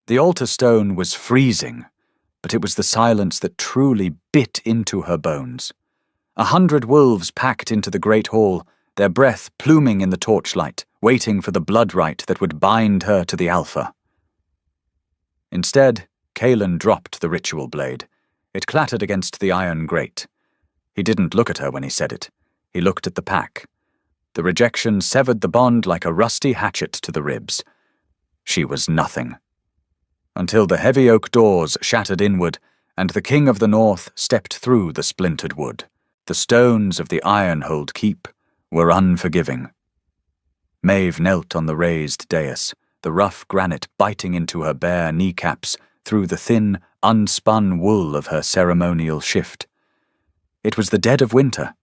The altar stone was freezing, but it was the silence that truly bit into her bones. 100 wolves packed into the great hall, their breath pluming in the torchlight, waiting for the blood rite that would bind her to the Alpha. Instead, Cailan dropped the ritual blade. It clattered against the iron grate. He didn't look at her when he said it. He looked at the pack. The rejection severed the bond like a rusty hatchet to the ribs. She was nothing. Until the heavy oak doors shattered inward, and the King of the North stepped through the splintered wood. The stones of the Ironhold Keep were unforgiving. Maeve knelt on the raised dais, the rough granite biting into her bare kneecaps through the thin, unspun wool of her ceremonial shift. It was the dead of winter.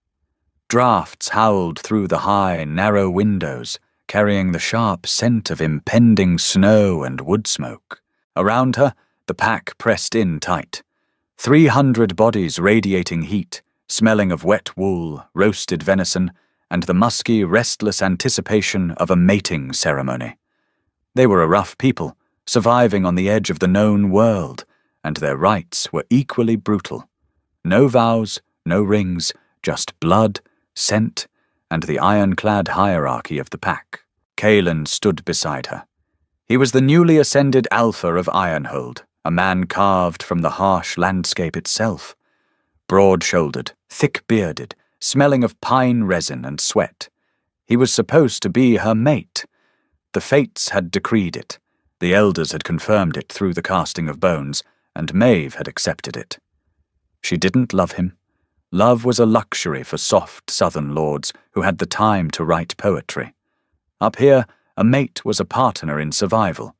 Draughts howled through the high, narrow windows, carrying the sharp scent of impending snow and wood smoke. Around her, the pack pressed in tight. 300 bodies radiating heat, smelling of wet wool, roasted venison, and the musky, restless anticipation of a mating ceremony. They were a rough people, surviving on the edge of the known world, and their rites were equally brutal. No vows, no rings, just blood, scent, and the ironclad hierarchy of the pack. Cailan stood beside her. He was the newly ascended Alpha of Ironhold, a man carved from the harsh landscape itself. Broad-shouldered, thick-bearded, smelling of pine resin and sweat. He was supposed to be her mate. The fates had decreed it. The elders had confirmed it through the casting of bones, and Maeve had accepted it. She didn't love him. Love was a luxury for soft southern lords who had the time to write poetry. Up here, a mate was a partner in survival.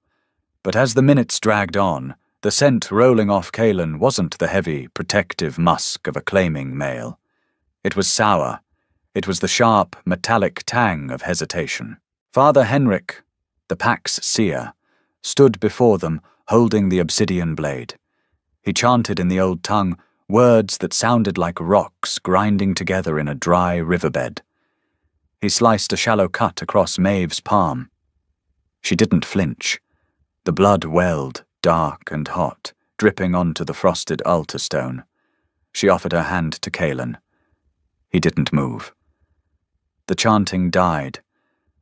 But as the minutes dragged on, the scent rolling off Cailan wasn't the heavy, protective musk of a claiming male. It was sour. It was the sharp, metallic tang of hesitation. Father Henrik, the pack's seer, stood before them, holding the obsidian blade. He chanted in the old tongue, words that sounded like rocks grinding together in a dry riverbed. He sliced a shallow cut across Maeve's palm. She didn't flinch. The blood welled, dark and hot, dripping onto the frosted altar stone. She offered her hand to Cailan. He didn't move. The chanting died.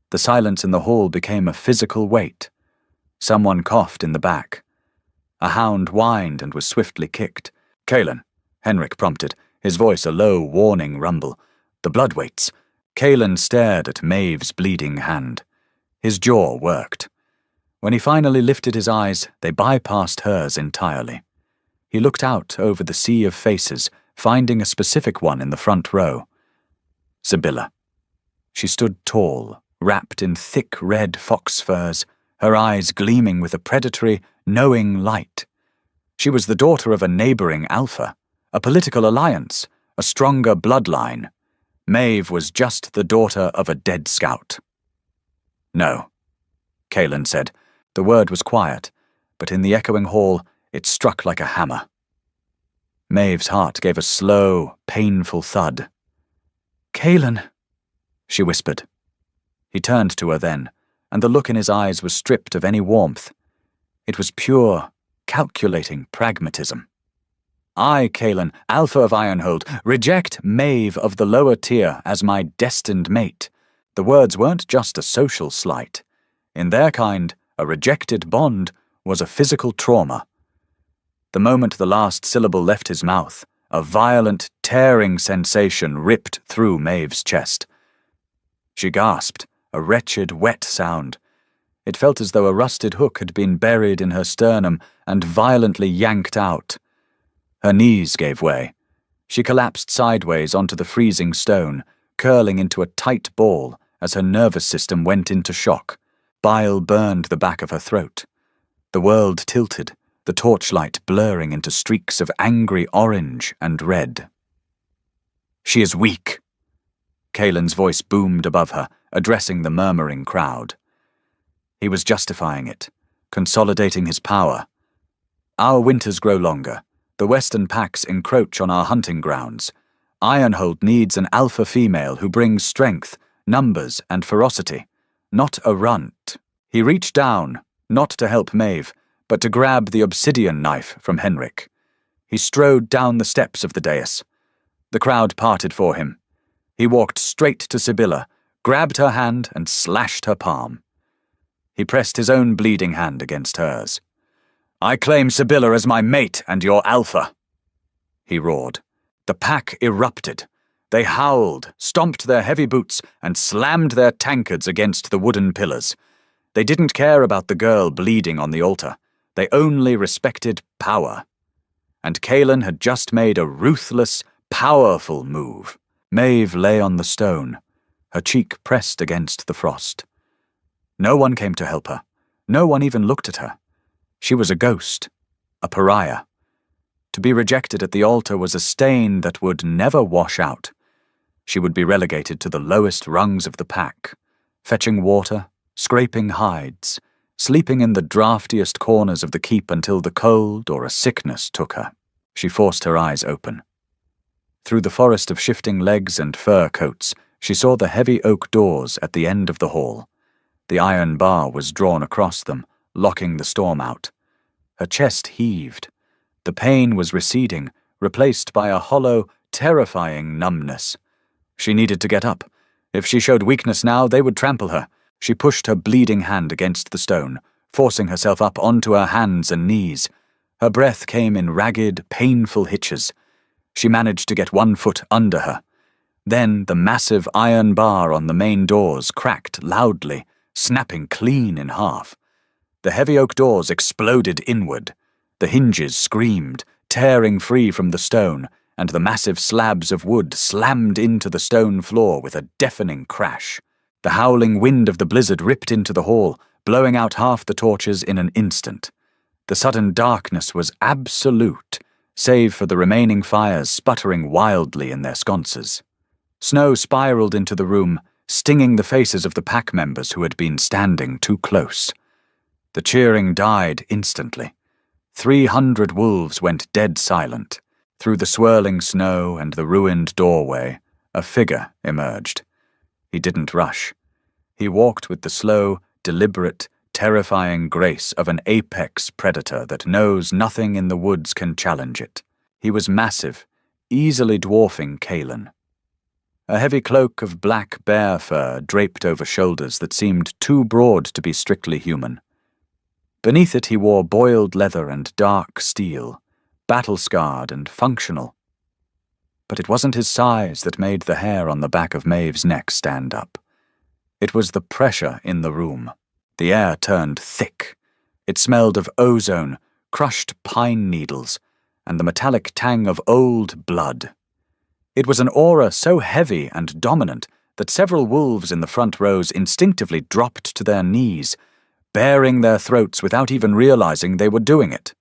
The silence in the hall became a physical weight. Someone coughed in the back. A hound whined and was swiftly kicked. "Cailan," Henrik prompted, his voice a low, warning rumble. "The blood waits." Cailan stared at Maeve's bleeding hand. His jaw worked. When he finally lifted his eyes, they bypassed hers entirely. He looked out over the sea of faces, finding a specific one in the front row. Sibylla. She stood tall, wrapped in thick red fox furs, her eyes gleaming with a predatory, knowing light. She was the daughter of a neighboring Alpha, a political alliance, a stronger bloodline. Maeve was just the daughter of a dead scout. "No," Cailan said. The word was quiet, but in the echoing hall it struck like a hammer. Maeve's heart gave a slow, painful thud. "Cailan," she whispered. He turned to her then, and the look in his eyes was stripped of any warmth. It was pure, calculating pragmatism. "I, Cailan, Alpha of Ironhold, reject Maeve of the lower tier as my destined mate." The words weren't just a social slight. In their kind, a rejected bond was a physical trauma. The moment the last syllable left his mouth, a violent, tearing sensation ripped through Maeve's chest. She gasped, a wretched, wet sound. It felt as though a rusted hook had been buried in her sternum and violently yanked out. Her knees gave way. She collapsed sideways onto the freezing stone, curling into a tight ball as her nervous system went into shock. Bile burned the back of her throat. The world tilted, the torchlight blurring into streaks of angry orange and red. "She is weak." Cailan's voice boomed above her, addressing the murmuring crowd. He was justifying it, consolidating his power. "Our winters grow longer. The western packs encroach on our hunting grounds. Ironhold needs an alpha female who brings strength, numbers, and ferocity, not a runt." He reached down, not to help Maeve, but to grab the obsidian knife from Henrik. He strode down the steps of the dais. The crowd parted for him. He walked straight to Sibylla, grabbed her hand, and slashed her palm. He pressed his own bleeding hand against hers. "I claim Sibylla as my mate and your alpha," he roared. The pack erupted. They howled, stomped their heavy boots, and slammed their tankards against the wooden pillars. They didn't care about the girl bleeding on the altar. They only respected power. And Kaelin had just made a ruthless, powerful move. Maeve lay on the stone, her cheek pressed against the frost. No one came to help her. No one even looked at her. She was a ghost, a pariah. To be rejected at the altar was a stain that would never wash out. She would be relegated to the lowest rungs of the pack, fetching water, scraping hides, sleeping in the draftiest corners of the keep until the cold or a sickness took her. She forced her eyes open. Through the forest of shifting legs and fur coats, she saw the heavy oak doors at the end of the hall. The iron bar was drawn across them, locking the storm out. Her chest heaved. The pain was receding, replaced by a hollow, terrifying numbness. She needed to get up. If she showed weakness now, they would trample her. She pushed her bleeding hand against the stone, forcing herself up onto her hands and knees. Her breath came in ragged, painful hitches. She managed to get one foot under her. Then the massive iron bar on the main doors cracked loudly, snapping clean in half. The heavy oak doors exploded inward. The hinges screamed, tearing free from the stone, and the massive slabs of wood slammed into the stone floor with a deafening crash. The howling wind of the blizzard ripped into the hall, blowing out half the torches in an instant. The sudden darkness was absolute, save for the remaining fires sputtering wildly in their sconces. Snow spiraled into the room, stinging the faces of the pack members who had been standing too close. The cheering died instantly. 300 wolves went dead silent. Through the swirling snow and the ruined doorway, a figure emerged. He didn't rush. He walked with the slow, deliberate, terrifying grace of an apex predator that knows nothing in the woods can challenge it. He was massive, easily dwarfing Kaelin. A heavy cloak of black bear fur draped over shoulders that seemed too broad to be strictly human. Beneath it he wore boiled leather and dark steel, battle-scarred and functional. But it wasn't his size that made the hair on the back of Maeve's neck stand up. It was the pressure in the room. The air turned thick. It smelled of ozone, crushed pine needles, and the metallic tang of old blood. It was an aura so heavy and dominant that several wolves in the front rows instinctively dropped to their knees, baring their throats without even realizing they were doing it.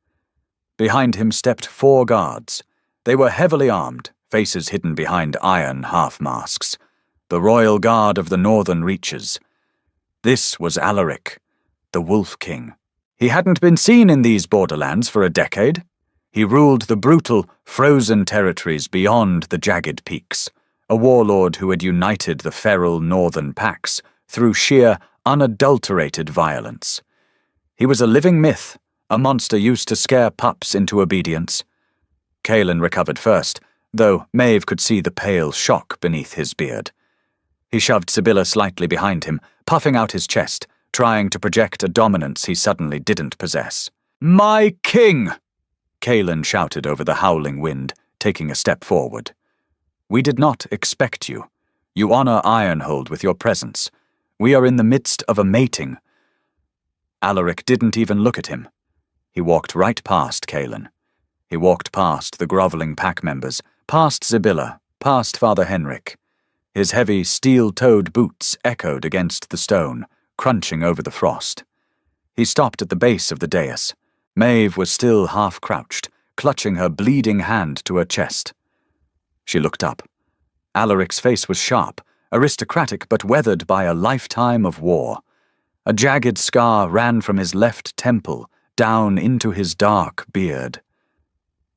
Behind him stepped 4 guards. They were heavily armed, faces hidden behind iron half-masks. The Royal Guard of the Northern Reaches. This was Alaric, the Wolf King. He hadn't been seen in these borderlands for a decade. He ruled the brutal, frozen territories beyond the jagged peaks, a warlord who had united the feral northern packs through sheer, unadulterated violence. He was a living myth, a monster used to scare pups into obedience. Kaelin recovered first, though Maeve could see the pale shock beneath his beard. He shoved Sibylla slightly behind him, puffing out his chest, trying to project a dominance he suddenly didn't possess. "My king!" Kaelin shouted over the howling wind, taking a step forward. "We did not expect you. You honor Ironhold with your presence. We are in the midst of a mating." Alaric didn't even look at him. He walked right past Kaelin. He walked past the groveling pack members, past Sibylla, past Father Henrik. His heavy, steel-toed boots echoed against the stone, crunching over the frost. He stopped at the base of the dais. Maeve was still half-crouched, clutching her bleeding hand to her chest. She looked up. Alaric's face was sharp, aristocratic but weathered by a lifetime of war. A jagged scar ran from his left temple, down into his dark beard.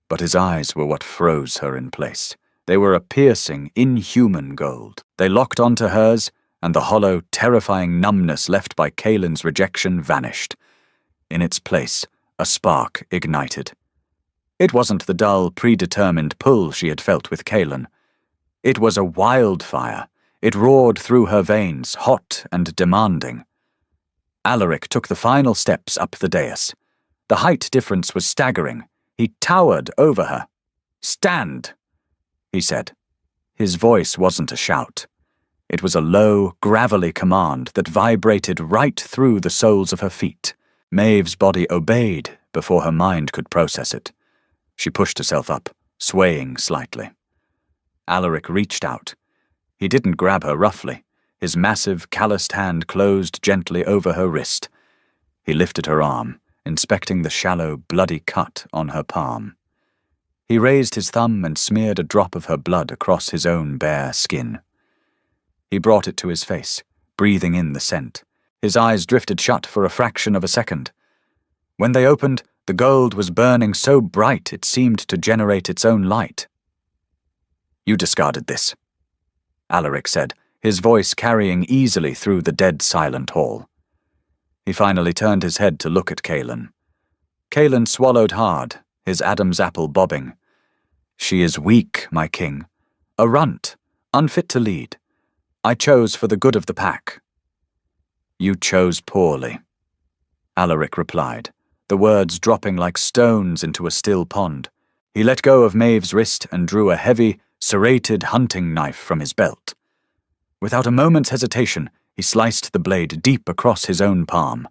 But his eyes were what froze her in place. They were a piercing, inhuman gold. They locked onto hers, and the hollow, terrifying numbness left by Kaelin's rejection vanished. In its place, A spark ignited. It wasn't the dull, predetermined pull she had felt with Kaelan. It was a wildfire. It roared through her veins, hot and demanding. Alaric took the final steps up the dais. The height difference was staggering. He towered over her. "Stand," he said. His voice wasn't a shout. It was a low, gravelly command that vibrated right through the soles of her feet. Maeve's body obeyed before her mind could process it. She pushed herself up, swaying slightly. Alaric reached out. He didn't grab her roughly. His massive, calloused hand closed gently over her wrist. He lifted her arm, inspecting the shallow, bloody cut on her palm. He raised his thumb and smeared a drop of her blood across his own bare skin. He brought it to his face, breathing in the scent. His eyes drifted shut for a fraction of a second. When they opened, the gold was burning so bright it seemed to generate its own light. "You discarded this," Alaric said, his voice carrying easily through the dead silent hall. He finally turned his head to look at Kaelan. Kaelan swallowed hard, his Adam's apple bobbing. "She is weak, my king. A runt, unfit to lead. I chose for the good of the pack." "You chose poorly," Alaric replied, the words dropping like stones into a still pond. He let go of Maeve's wrist and drew a heavy, serrated hunting knife from his belt. Without a moment's hesitation, he sliced the blade deep across his own palm.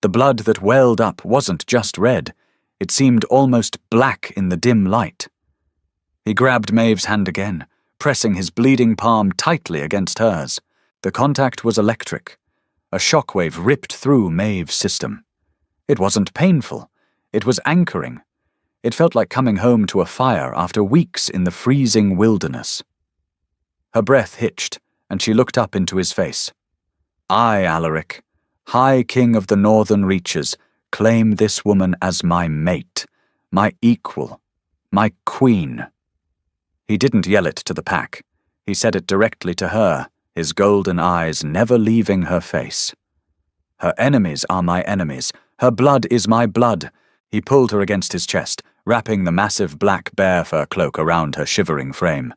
The blood that welled up wasn't just red. It seemed almost black in the dim light. He grabbed Maeve's hand again, pressing his bleeding palm tightly against hers. The contact was electric. A shockwave ripped through Maeve's system. It wasn't painful. It was anchoring. It felt like coming home to a fire after weeks in the freezing wilderness. Her breath hitched, and she looked up into his face. "I, Alaric, High King of the Northern Reaches, claim this woman as my mate, my equal, my queen." He didn't yell it to the pack. He said it directly to her, his golden eyes never leaving her face. "Her enemies are my enemies. Her blood is my blood." He pulled her against his chest, wrapping the massive black bear fur cloak around her shivering frame.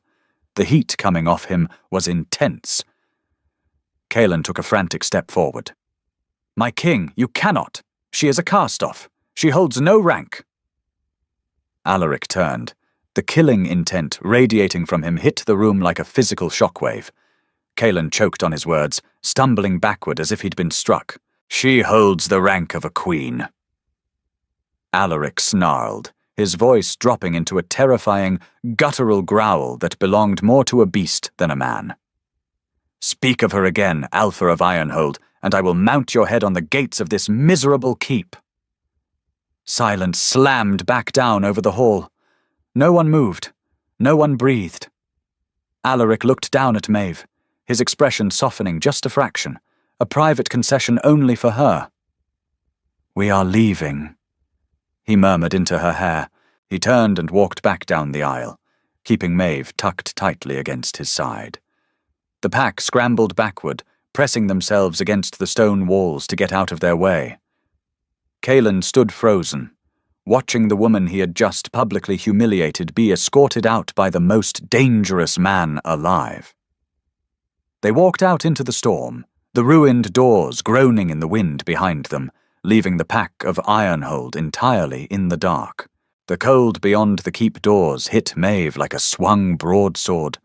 The heat coming off him was intense. Kaelan took a frantic step forward. "My king, you cannot. She is a cast-off. She holds no rank." Alaric turned. The killing intent radiating from him hit the room like a physical shockwave. Kaelan choked on his words, stumbling backward as if he'd been struck. "She holds the rank of a queen." Alaric snarled, his voice dropping into a terrifying, guttural growl that belonged more to a beast than a man. "Speak of her again, Alpha of Ironhold, and I will mount your head on the gates of this miserable keep." Silence slammed back down over the hall. No one moved. No one breathed. Alaric looked down at Maeve, his expression softening just a fraction, a private concession only for her. "We are leaving," he murmured into her hair. He turned and walked back down the aisle, keeping Maeve tucked tightly against his side. The pack scrambled backward, pressing themselves against the stone walls to get out of their way. Kaelan stood frozen, watching the woman he had just publicly humiliated be escorted out by the most dangerous man alive. They walked out into the storm, the ruined doors groaning in the wind behind them, leaving the pack of Ironhold entirely in the dark. The cold beyond the keep doors hit Maeve like a swung broadsword.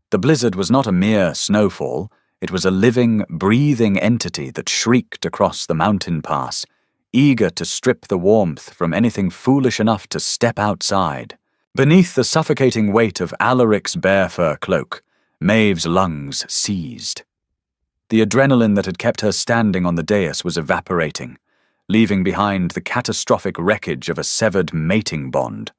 The blizzard was not a mere snowfall. It was a living, breathing entity that shrieked across the mountain pass, eager to strip the warmth from anything foolish enough to step outside. Beneath the suffocating weight of Alaric's bear fur cloak, Maeve's lungs seized. The adrenaline that had kept her standing on the dais was evaporating, leaving behind the catastrophic wreckage of a severed mating bond.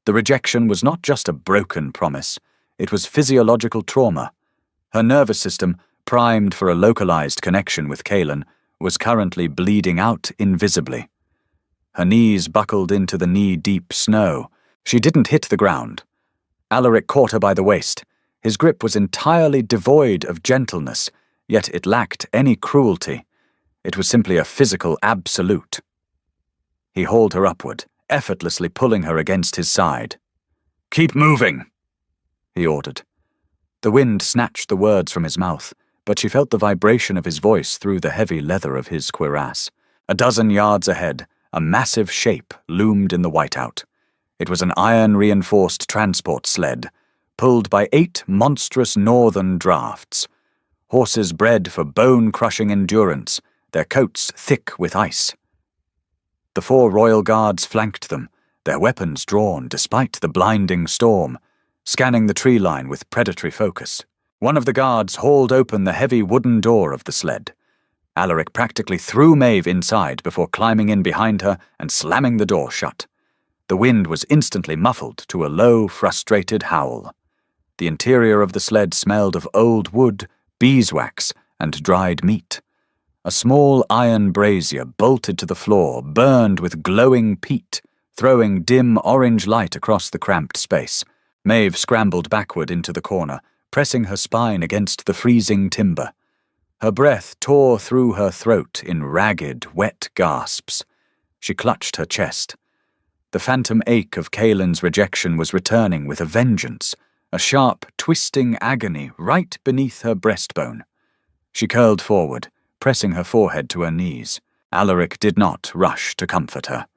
The rejection was not just a broken promise, it was physiological trauma. Her nervous system, primed for a localized connection with Kaelan, was currently bleeding out invisibly. Her knees buckled into the knee-deep snow. She didn't hit the ground. Alaric caught her by the waist. His grip was entirely devoid of gentleness, yet it lacked any cruelty. It was simply a physical absolute. He hauled her upward, effortlessly pulling her against his side. "Keep moving," he ordered. The wind snatched the words from his mouth, but she felt the vibration of his voice through the heavy leather of his cuirass. A dozen yards ahead, a massive shape loomed in the whiteout. It was an iron-reinforced transport sled, pulled by 8 monstrous northern drafts. Horses bred for bone-crushing endurance, their coats thick with ice. The 4 royal guards flanked them, their weapons drawn despite the blinding storm, scanning the tree line with predatory focus. One of the guards hauled open the heavy wooden door of the sled. Alaric practically threw Maeve inside before climbing in behind her and slamming the door shut. The wind was instantly muffled to a low, frustrated howl. The interior of the sled smelled of old wood, beeswax, and dried meat. A small iron brazier bolted to the floor burned with glowing peat, throwing dim orange light across the cramped space. Maeve scrambled backward into the corner, pressing her spine against the freezing timber. Her breath tore through her throat in ragged, wet gasps. She clutched her chest. The phantom ache of Kaelin's rejection was returning with a vengeance, a sharp, twisting agony right beneath her breastbone. She curled forward, pressing her forehead to her knees. Alaric did not rush to comfort her.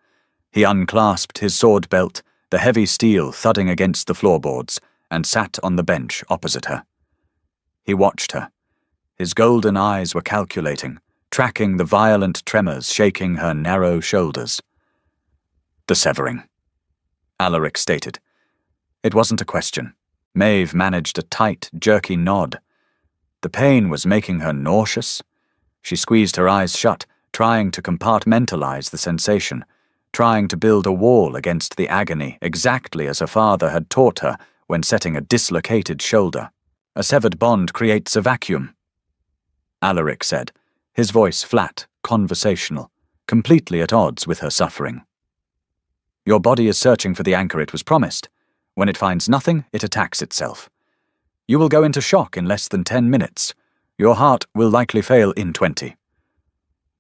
He unclasped his sword belt, the heavy steel thudding against the floorboards, and sat on the bench opposite her. He watched her. His golden eyes were calculating, tracking the violent tremors shaking her narrow shoulders. "The severing," Alaric stated. It wasn't a question. Maeve managed a tight, jerky nod. The pain was making her nauseous. She squeezed her eyes shut, trying to compartmentalize the sensation, trying to build a wall against the agony exactly as her father had taught her when setting a dislocated shoulder. "A severed bond creates a vacuum," Alaric said, his voice flat, conversational, completely at odds with her suffering. "Your body is searching for the anchor it was promised. When it finds nothing, it attacks itself. You will go into shock in less than 10 minutes. Your heart will likely fail in 20.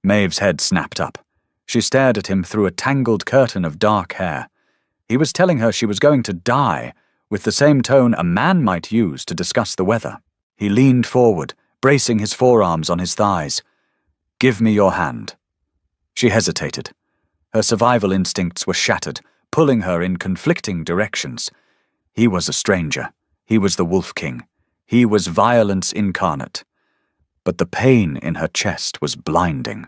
Maeve's head snapped up. She stared at him through a tangled curtain of dark hair. He was telling her she was going to die, with the same tone a man might use to discuss the weather. He leaned forward, bracing his forearms on his thighs. "Give me your hand." She hesitated. Her survival instincts were shattered, pulling her in conflicting directions. He was a stranger. He was the Wolf King. He was violence incarnate. But the pain in her chest was blinding.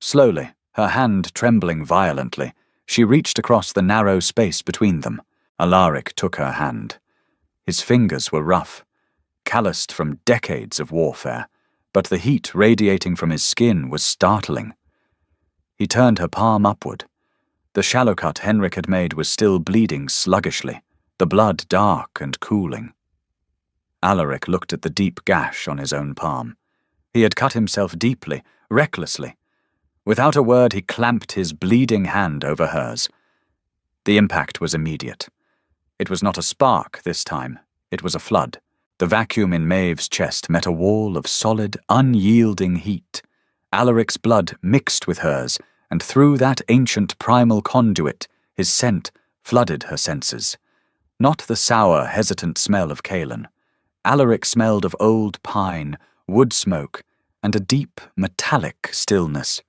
Slowly, her hand trembling violently, she reached across the narrow space between them. Alaric took her hand. His fingers were rough, calloused from decades of warfare, but the heat radiating from his skin was startling. He turned her palm upward. The shallow cut Henrik had made was still bleeding sluggishly, the blood dark and cooling. Alaric looked at the deep gash on his own palm. He had cut himself deeply, recklessly. Without a word, he clamped his bleeding hand over hers. The impact was immediate. It was not a spark this time. It was a flood. The vacuum in Maeve's chest met a wall of solid, unyielding heat. Alaric's blood mixed with hers, and through that ancient primal conduit, his scent flooded her senses. Not the sour, hesitant smell of Kaelin. Alaric smelled of old pine, wood smoke, and a deep, metallic stillness.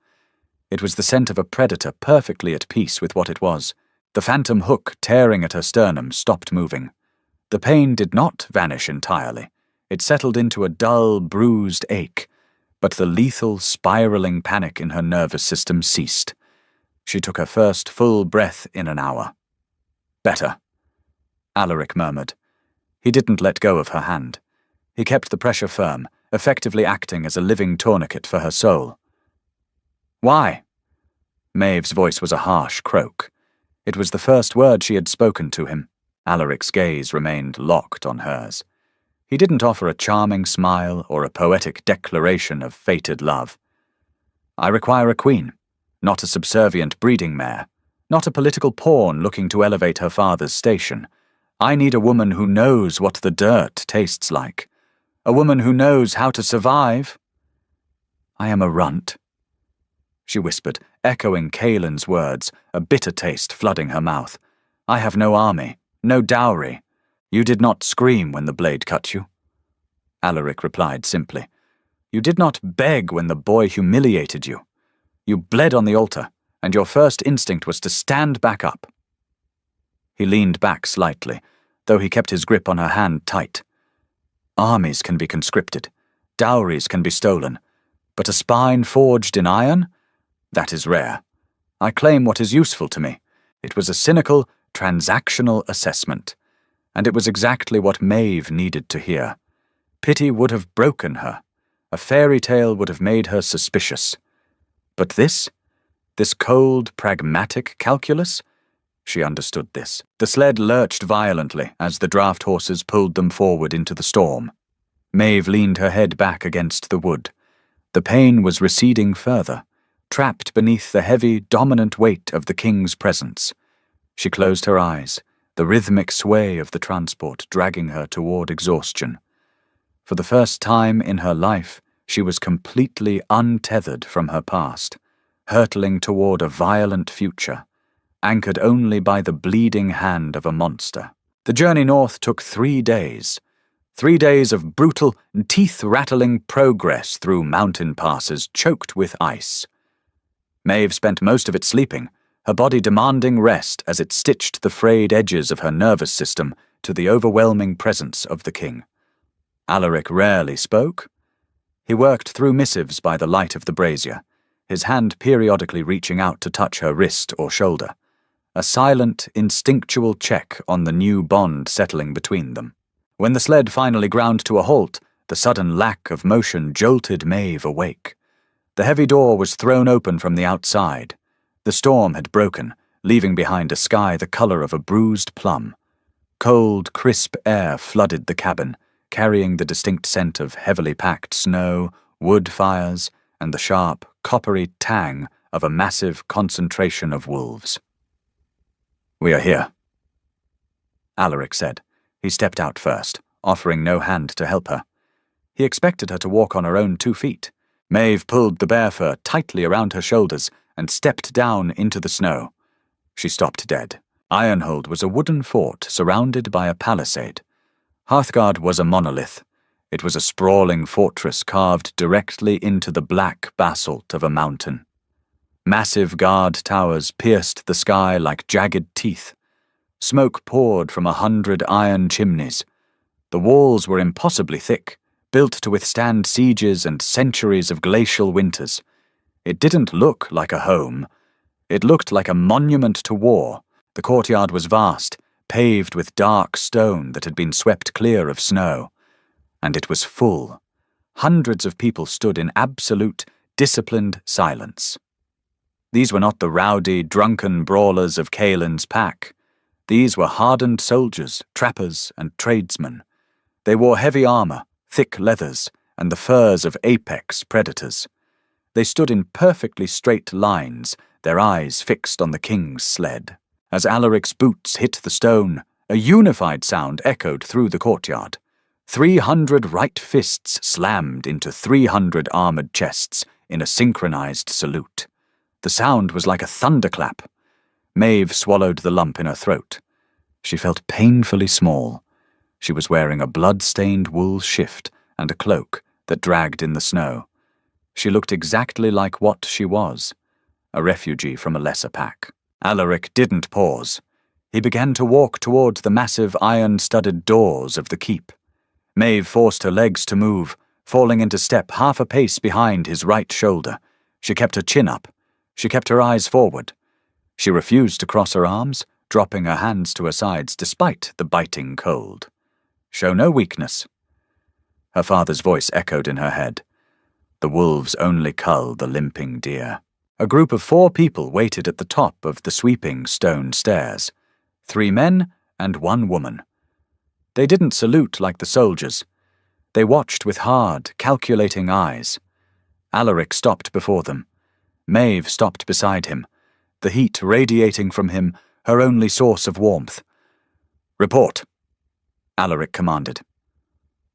It was the scent of a predator perfectly at peace with what it was. The phantom hook tearing at her sternum stopped moving. The pain did not vanish entirely. It settled into a dull, bruised ache, but the lethal, spiraling panic in her nervous system ceased. She took her first full breath in an hour. "Better," Alaric murmured. He didn't let go of her hand. He kept the pressure firm, effectively acting as a living tourniquet for her soul. "Why?" Maeve's voice was a harsh croak. It was the first word she had spoken to him. Alaric's gaze remained locked on hers. He didn't offer a charming smile or a poetic declaration of fated love. "I require a queen, not a subservient breeding mare, not a political pawn looking to elevate her father's station. I need a woman who knows what the dirt tastes like, a woman who knows how to survive." "I am a runt," she whispered, echoing Kaelin's words, a bitter taste flooding her mouth. "I have no army, no dowry. You did not scream when the blade cut you." Alaric replied simply. "You did not beg when the boy humiliated you. You bled on the altar, and your first instinct was to stand back up." He leaned back slightly, though he kept his grip on her hand tight. "Armies can be conscripted, dowries can be stolen, but a spine forged in iron? That is rare. I claim what is useful to me. It was a cynical, transactional assessment, and it was exactly what Maeve needed to hear. Pity would have broken her. A fairy tale would have made her suspicious. But this cold, pragmatic calculus? She understood this. The sled lurched violently as the draft horses pulled them forward into the storm. Maeve leaned her head back against the wood. The pain was receding further, trapped beneath the heavy, dominant weight of the king's presence. She closed her eyes, the rhythmic sway of the transport dragging her toward exhaustion. For the first time in her life, she was completely untethered from her past, hurtling toward a violent future, anchored only by the bleeding hand of a monster. The journey north took 3 days. 3 days of brutal, teeth-rattling progress through mountain passes choked with ice. Maeve spent most of it sleeping, her body demanding rest as it stitched the frayed edges of her nervous system to the overwhelming presence of the king. Alaric rarely spoke. He worked through missives by the light of the brazier, his hand periodically reaching out to touch her wrist or shoulder, a silent, instinctual check on the new bond settling between them. When the sled finally ground to a halt, the sudden lack of motion jolted Maeve awake. The heavy door was thrown open from the outside. The storm had broken, leaving behind a sky the color of a bruised plum. Cold, crisp air flooded the cabin, carrying the distinct scent of heavily packed snow, wood fires, and the sharp, coppery tang of a massive concentration of wolves. "We are here," Alaric said. He stepped out first, offering no hand to help her. He expected her to walk on her own 2 feet. Maeve pulled the bear fur tightly around her shoulders and stepped down into the snow. She stopped dead. Ironhold was a wooden fort surrounded by a palisade. Hearthguard was a monolith. It was a sprawling fortress carved directly into the black basalt of a mountain. Massive guard towers pierced the sky like jagged teeth. Smoke poured from 100 iron chimneys. The walls were impossibly thick, built to withstand sieges and centuries of glacial winters. It didn't look like a home. It looked like a monument to war. The courtyard was vast, paved with dark stone that had been swept clear of snow. And it was full. Hundreds of people stood in absolute, disciplined silence. These were not the rowdy, drunken brawlers of Kaelin's pack. These were hardened soldiers, trappers, and tradesmen. They wore heavy armor, thick leathers, and the furs of apex predators. They stood in perfectly straight lines, their eyes fixed on the king's sled. As Alaric's boots hit the stone, a unified sound echoed through the courtyard. 300 right fists slammed into 300 armored chests in a synchronized salute. The sound was like a thunderclap. Maeve swallowed the lump in her throat. She felt painfully small. She was wearing a blood-stained wool shift and a cloak that dragged in the snow. She looked exactly like what she was, a refugee from a lesser pack. Alaric didn't pause. He began to walk toward the massive iron-studded doors of the keep. Maeve forced her legs to move, falling into step half a pace behind his right shoulder. She kept her chin up. She kept her eyes forward. She refused to cross her arms, dropping her hands to her sides despite the biting cold. "Show no weakness." Her father's voice echoed in her head. The wolves only cull the limping deer. A group of 4 people waited at the top of the sweeping stone stairs. 3 men and 1 woman. They didn't salute like the soldiers. They watched with hard, calculating eyes. Alaric stopped before them. Maeve stopped beside him, the heat radiating from him, her only source of warmth. "Report," Alaric commanded.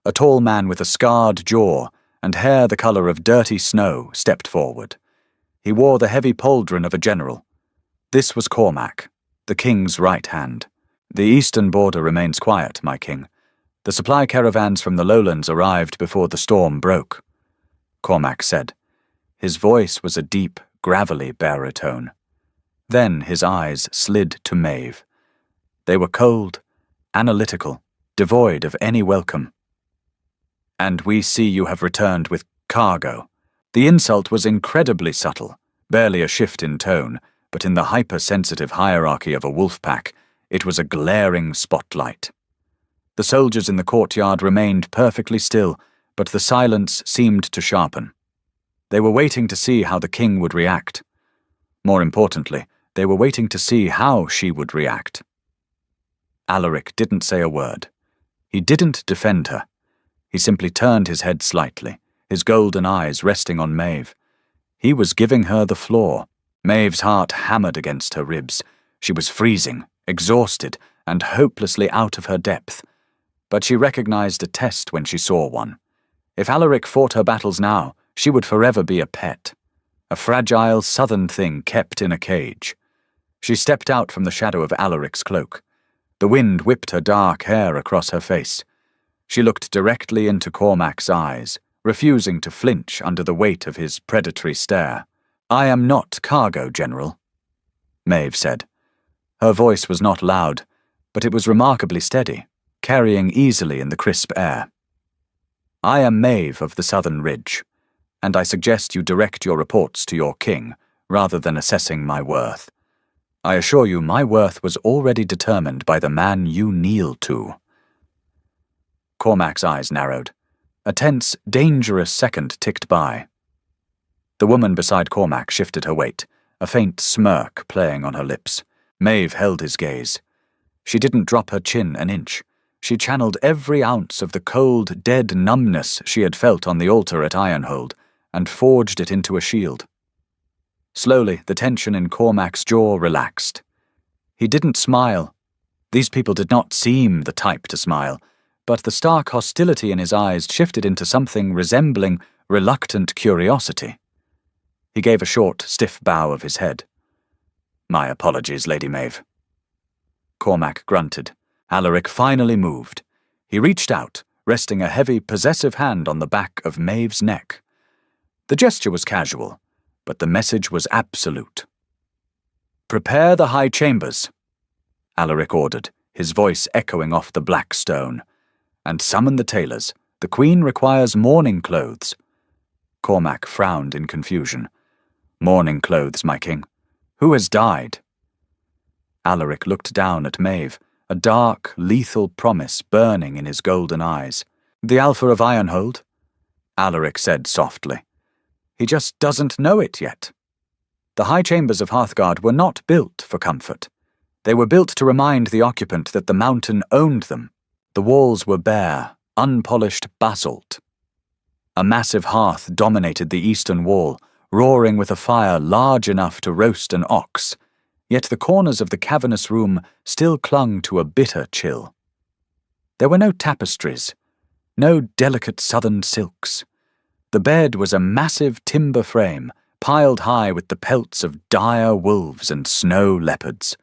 A tall man with a scarred jaw and hair the color of dirty snow stepped forward. He wore the heavy pauldron of a general. This was Cormac, the king's right hand. The eastern border remains quiet, my king. The supply caravans from the lowlands arrived before the storm broke, Cormac said. His voice was a deep, gravelly baritone. Then his eyes slid to Maeve. They were cold, analytical, devoid of any welcome. And we see you have returned with cargo. The insult was incredibly subtle, barely a shift in tone, but in the hypersensitive hierarchy of a wolf pack, it was a glaring spotlight. The soldiers in the courtyard remained perfectly still, but the silence seemed to sharpen. They were waiting to see how the king would react. More importantly, they were waiting to see how she would react. Alaric didn't say a word. He didn't defend her. He simply turned his head slightly, his golden eyes resting on Maeve. He was giving her the floor. Maeve's heart hammered against her ribs. She was freezing, exhausted, and hopelessly out of her depth. But she recognized a test when she saw one. If Alaric fought her battles now, she would forever be a pet, a fragile southern thing kept in a cage. She stepped out from the shadow of Alaric's cloak. The wind whipped her dark hair across her face. She looked directly into Cormac's eyes, refusing to flinch under the weight of his predatory stare. "I am not cargo, General," Maeve said. Her voice was not loud, but it was remarkably steady, carrying easily in the crisp air. "I am Maeve of the Southern Ridge, and I suggest you direct your reports to your king, rather than assessing my worth. I assure you my worth was already determined by the man you kneel to." Cormac's eyes narrowed. A tense, dangerous second ticked by. The woman beside Cormac shifted her weight, a faint smirk playing on her lips. Maeve held his gaze. She didn't drop her chin an inch. She channeled every ounce of the cold, dead numbness she had felt on the altar at Ironhold, and forged it into a shield. Slowly, the tension in Cormac's jaw relaxed. He didn't smile. These people did not seem the type to smile, but the stark hostility in his eyes shifted into something resembling reluctant curiosity. He gave a short, stiff bow of his head. "My apologies, Lady Maeve." Cormac grunted. Alaric finally moved. He reached out, resting a heavy, possessive hand on the back of Maeve's neck. The gesture was casual, but the message was absolute. "Prepare the high chambers," Alaric ordered, his voice echoing off the black stone. "And summon the tailors. The Queen requires mourning clothes." Cormac frowned in confusion. "Mourning clothes, my king. Who has died?" Alaric looked down at Maeve, a dark, lethal promise burning in his golden eyes. "The Alpha of Ironhold," Alaric said softly. "He just doesn't know it yet." The high chambers of Hearthguard were not built for comfort. They were built to remind the occupant that the mountain owned them. The walls were bare, unpolished basalt. A massive hearth dominated the eastern wall, roaring with a fire large enough to roast an ox, yet the corners of the cavernous room still clung to a bitter chill. There were no tapestries, no delicate southern silks. The bed was a massive timber frame, piled high with the pelts of dire wolves and snow leopards.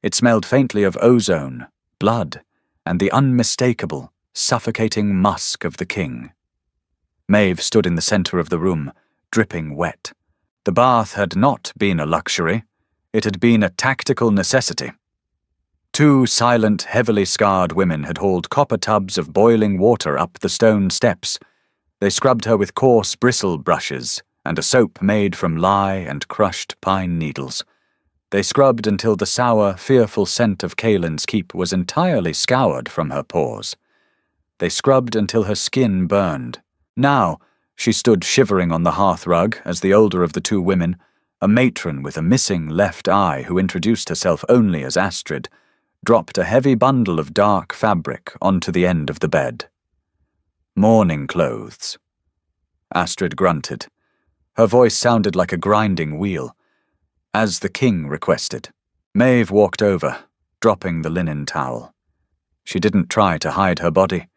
It smelled faintly of ozone, blood, and the unmistakable, suffocating musk of the king. Maeve stood in the center of the room, dripping wet. The bath had not been a luxury. It had been a tactical necessity. Two silent, heavily scarred women had hauled copper tubs of boiling water up the stone steps. They scrubbed her with coarse bristle brushes and a soap made from lye and crushed pine needles. They scrubbed until the sour, fearful scent of Kaelin's keep was entirely scoured from her pores. They scrubbed until her skin burned. Now, she stood shivering on the hearthrug as the older of the two women, a matron with a missing left eye who introduced herself only as Astrid, dropped a heavy bundle of dark fabric onto the end of the bed. "Mourning clothes," Astrid grunted. Her voice sounded like a grinding wheel. "As the king requested." Maeve walked over, dropping the linen towel. She didn't try to hide her body.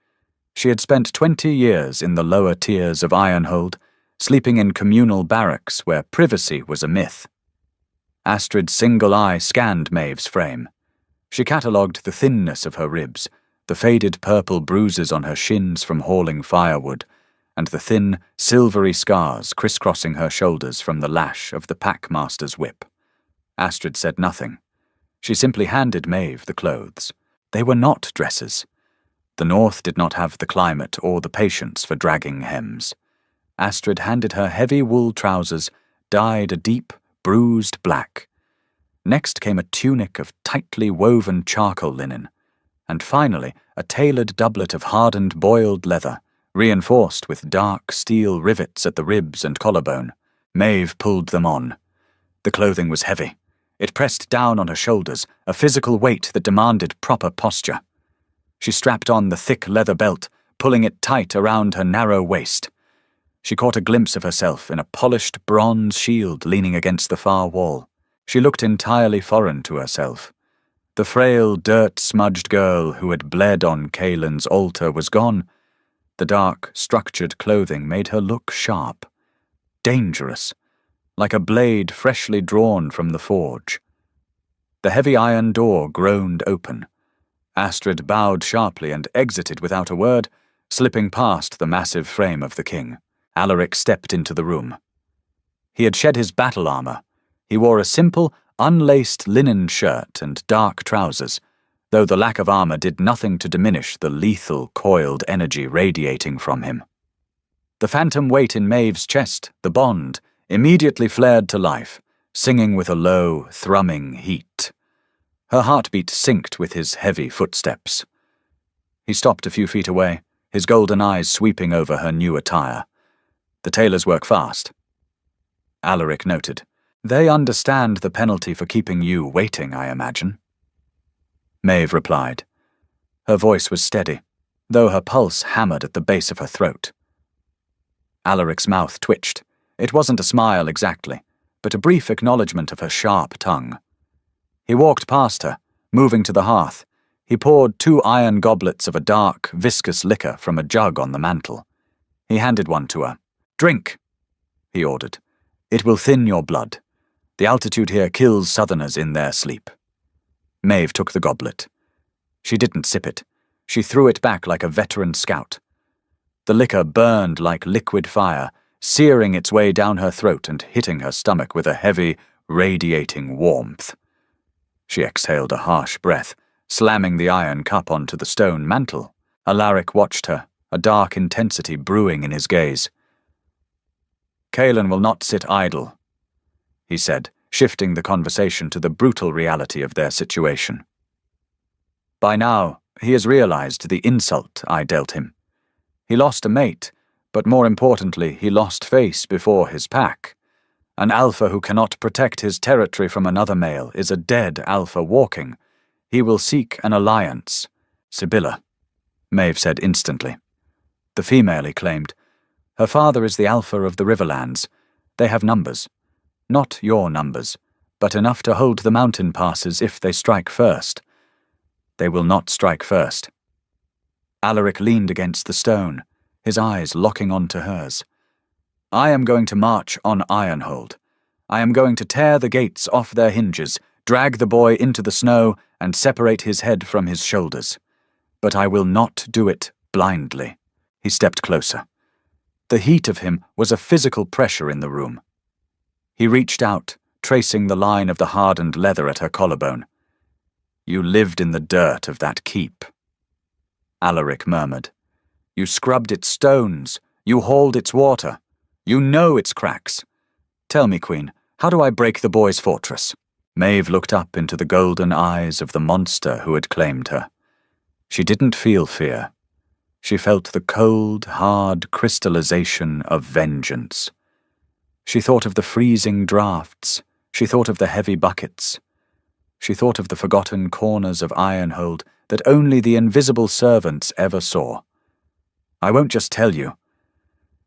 She had spent 20 years in the lower tiers of Ironhold, sleeping in communal barracks where privacy was a myth. Astrid's single eye scanned Maeve's frame. She catalogued the thinness of her ribs, the faded purple bruises on her shins from hauling firewood, and the thin, silvery scars crisscrossing her shoulders from the lash of the packmaster's whip. Astrid said nothing. She simply handed Maeve the clothes. They were not dresses. The North did not have the climate or the patience for dragging hems. Astrid handed her heavy wool trousers, dyed a deep, bruised black. Next came a tunic of tightly woven charcoal linen, and finally a tailored doublet of hardened boiled leather, reinforced with dark steel rivets at the ribs and collarbone. Maeve pulled them on. The clothing was heavy. It pressed down on her shoulders, a physical weight that demanded proper posture. She strapped on the thick leather belt, pulling it tight around her narrow waist. She caught a glimpse of herself in a polished bronze shield leaning against the far wall. She looked entirely foreign to herself. The frail, dirt-smudged girl who had bled on Kaelin's altar was gone. The dark, structured clothing made her look sharp, dangerous, like a blade freshly drawn from the forge. The heavy iron door groaned open. Astrid bowed sharply and exited without a word, slipping past the massive frame of the king. Alaric stepped into the room. He had shed his battle armor. He wore a simple, unlaced linen shirt and dark trousers, though the lack of armor did nothing to diminish the lethal, coiled energy radiating from him. The phantom weight in Maeve's chest, the bond, immediately flared to life, singing with a low, thrumming heat. Her heartbeat synced with his heavy footsteps. He stopped a few feet away, his golden eyes sweeping over her new attire. The tailors work fast. Alaric noted. They understand the penalty for keeping you waiting, I imagine. Maeve replied. Her voice was steady, though her pulse hammered at the base of her throat. Alaric's mouth twitched. It wasn't a smile exactly, but a brief acknowledgement of her sharp tongue. He walked past her, moving to the hearth. He poured 2 iron goblets of a dark, viscous liquor from a jug on the mantel. He handed one to her. Drink, he ordered. It will thin your blood. The altitude here kills southerners in their sleep. Maeve took the goblet. She didn't sip it. She threw it back like a veteran scout. The liquor burned like liquid fire, searing its way down her throat and hitting her stomach with a heavy, radiating warmth. She exhaled a harsh breath, slamming the iron cup onto the stone mantel. Alaric watched her, a dark intensity brewing in his gaze. Kaelin will not sit idle, he said, shifting the conversation to the brutal reality of their situation. By now, he has realized the insult I dealt him. He lost a mate, but more importantly, he lost face before his pack. An alpha who cannot protect his territory from another male is a dead alpha walking. He will seek an alliance. Sibylla, Maeve said instantly. The female, he claimed. Her father is the alpha of the Riverlands. They have numbers. Not your numbers, but enough to hold the mountain passes if they strike first. They will not strike first. Alaric leaned against the stone, his eyes locking onto hers. I am going to march on Ironhold. I am going to tear the gates off their hinges, drag the boy into the snow, and separate his head from his shoulders. But I will not do it blindly. He stepped closer. The heat of him was a physical pressure in the room. He reached out, tracing the line of the hardened leather at her collarbone. You lived in the dirt of that keep. Alaric murmured. You scrubbed its stones. You hauled its water. You know its cracks. Tell me, Queen, how do I break the boy's fortress? Maeve looked up into the golden eyes of the monster who had claimed her. She didn't feel fear. She felt the cold, hard crystallization of vengeance. She thought of the freezing drafts. She thought of the heavy buckets. She thought of the forgotten corners of Ironhold that only the invisible servants ever saw. I won't just tell you,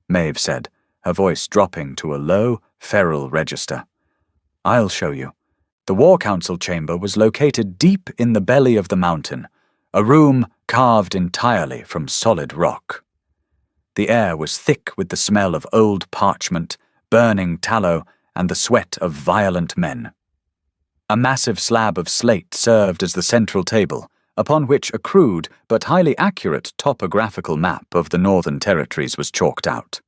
Maeve said, her voice dropping to a low, feral register. I'll show you. The War Council chamber was located deep in the belly of the mountain, a room carved entirely from solid rock. The air was thick with the smell of old parchment, burning tallow, and the sweat of violent men. A massive slab of slate served as the central table, upon which a crude but highly accurate topographical map of the Northern Territories was chalked out.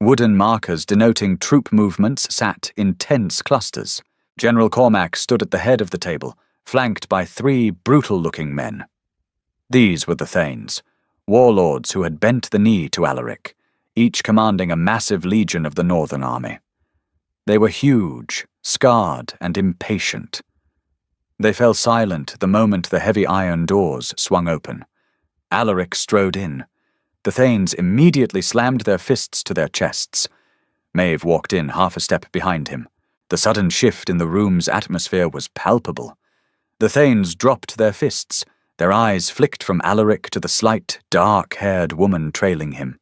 Wooden markers denoting troop movements sat in tense clusters. General Cormac stood at the head of the table, flanked by 3 brutal-looking men. These were the Thanes, warlords who had bent the knee to Alaric, each commanding a massive legion of the Northern Army. They were huge, scarred, and impatient. They fell silent the moment the heavy iron doors swung open. Alaric strode in. The Thanes immediately slammed their fists to their chests. Maeve walked in half a step behind him. The sudden shift in the room's atmosphere was palpable. The Thanes dropped their fists. Their eyes flicked from Alaric to the slight, dark-haired woman trailing him.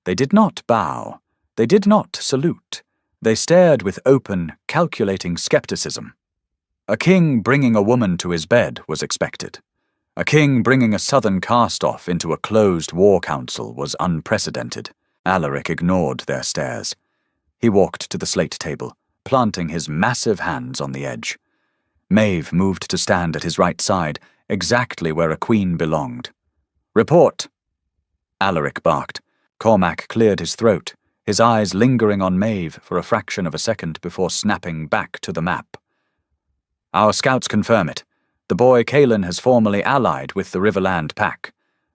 They did not bow. They did not salute. They stared with open, calculating skepticism. A king bringing a woman to his bed was expected. A king bringing a southern cast-off into a closed war council was unprecedented. Alaric ignored their stares. He walked to the slate table, planting his massive hands on the edge. Maeve moved to stand at his right side, exactly where a queen belonged. "Report!" Alaric barked. Cormac cleared his throat, his eyes lingering on Maeve for a fraction of a second before snapping back to the map. "Our scouts confirm it. The boy Cailan has formally allied with the Riverland Pack.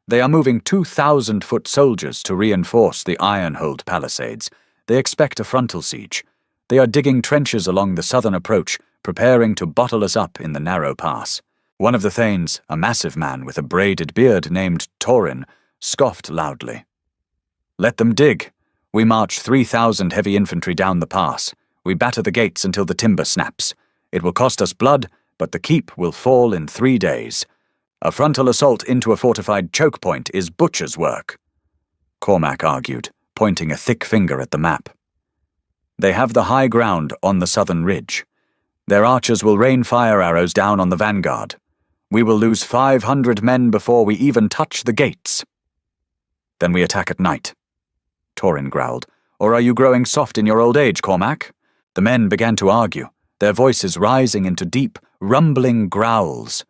They are moving 2,000-foot soldiers to reinforce the Ironhold palisades. They expect a frontal siege. They are digging trenches along the southern approach, preparing to bottle us up in the narrow pass." One of the Thanes, a massive man with a braided beard named Torin, scoffed loudly. "Let them dig. We march 3,000 heavy infantry down the pass. We batter the gates until the timber snaps. It will cost us blood, but the keep will fall in 3 days. A frontal assault into a fortified choke point is butcher's work," Cormac argued, pointing a thick finger at the map. "They have the high ground on the southern ridge. Their archers will rain fire arrows down on the vanguard. We will lose 500 men before we even touch the gates." "Then we attack at night," Torin growled. "Or are you growing soft in your old age, Cormac?" The men began to argue, their voices rising into deep, rumbling growls.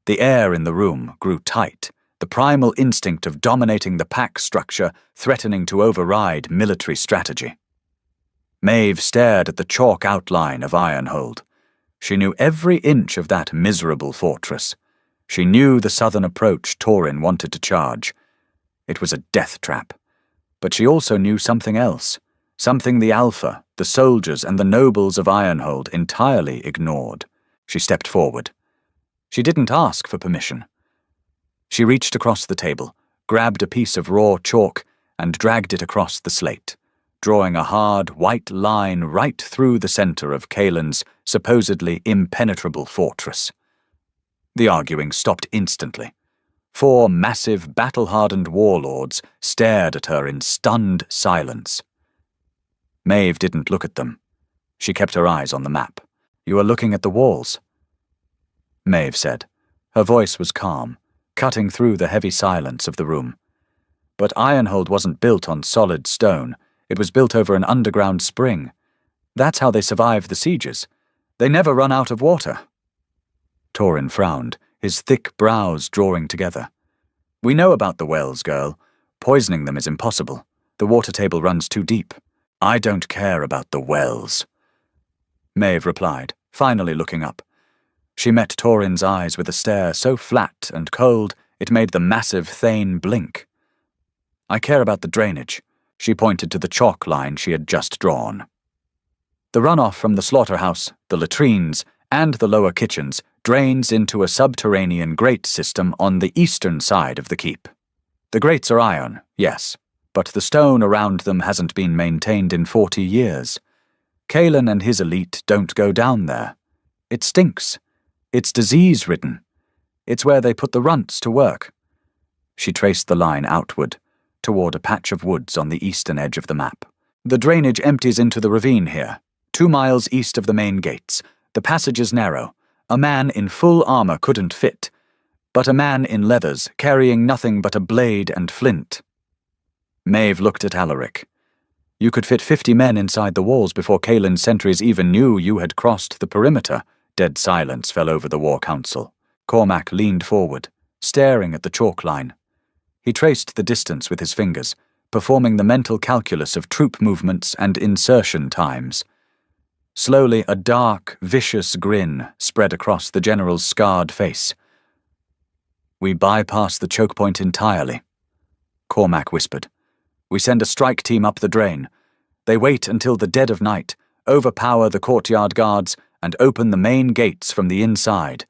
The air in the room grew tight, the primal instinct of dominating the pack structure threatening to override military strategy. Maeve stared at the chalk outline of Ironhold. She knew every inch of that miserable fortress. She knew the southern approach Torin wanted to charge. It was a death trap. But she also knew something else, something the Alpha, the soldiers, and the nobles of Ironhold entirely ignored. She stepped forward. She didn't ask for permission. She reached across the table, grabbed a piece of raw chalk, and dragged it across the slate, drawing a hard, white line right through the center of Cailan's supposedly impenetrable fortress. The arguing stopped instantly. 4 massive, battle-hardened warlords stared at her in stunned silence. Maeve didn't look at them. She kept her eyes on the map. "You are looking at the walls," Maeve said. Her voice was calm, cutting through the heavy silence of the room. But Ironhold wasn't built on solid stone. It was built over an underground spring. That's how they survive the sieges. They never run out of water. Torin frowned, his thick brows drawing together. "We know about the wells, girl. Poisoning them is impossible. The water table runs too deep. I don't care about the wells," Maeve replied, finally looking up. She met Torin's eyes with a stare so flat and cold it made the massive Thane blink. "I care about the drainage." She pointed to the chalk line she had just drawn. "The runoff from the slaughterhouse, the latrines, and the lower kitchens drains into a subterranean grate system on the eastern side of the keep. The grates are iron, yes, but the stone around them hasn't been maintained in 40 years. Cailan and his elite don't go down there. It stinks. It's disease-ridden. It's where they put the runts to work." She traced the line outward, toward a patch of woods on the eastern edge of the map. "The drainage empties into the ravine here, 2 miles east of the main gates. The passage is narrow. A man in full armor couldn't fit, but a man in leathers, carrying nothing but a blade and flint." Maeve looked at Alaric. You could fit 50 men inside the walls before Kaelin's sentries even knew you had crossed the perimeter. Dead silence fell over the War Council. Cormac leaned forward, staring at the chalk line. He traced the distance with his fingers, performing the mental calculus of troop movements and insertion times. Slowly, a dark, vicious grin spread across the general's scarred face. We bypass the choke point entirely, Cormac whispered. We send a strike team up the drain. They wait until the dead of night, overpower the courtyard guards, and open the main gates from the inside.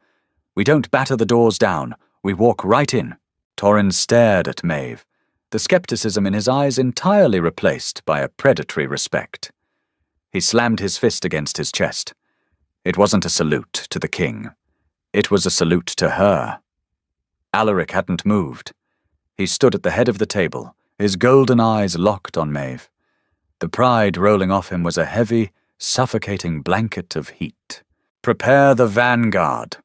We don't batter the doors down. We walk right in. Torrin stared at Maeve, the skepticism in his eyes entirely replaced by a predatory respect. He slammed his fist against his chest. It wasn't a salute to the king. It was a salute to her. Alaric hadn't moved. He stood at the head of the table, his golden eyes locked on Maeve. The pride rolling off him was a heavy, suffocating blanket of heat. "Prepare the vanguard,"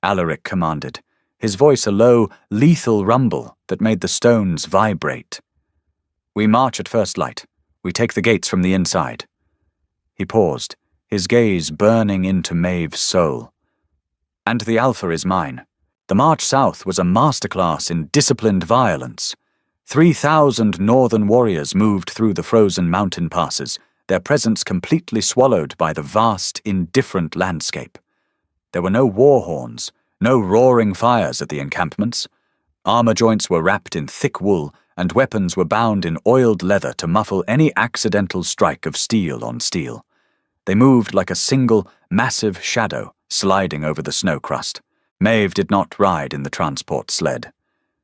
Alaric commanded, his voice a low, lethal rumble that made the stones vibrate. "We march at first light. We take the gates from the inside." He paused, his gaze burning into Maeve's soul. "And the Alpha is mine." The march south was a masterclass in disciplined violence. 3,000 northern warriors moved through the frozen mountain passes, their presence completely swallowed by the vast, indifferent landscape. There were no war horns, no roaring fires at the encampments. Armor joints were wrapped in thick wool, and weapons were bound in oiled leather to muffle any accidental strike of steel on steel. They moved like a single, massive shadow sliding over the snow crust. Maeve did not ride in the transport sled.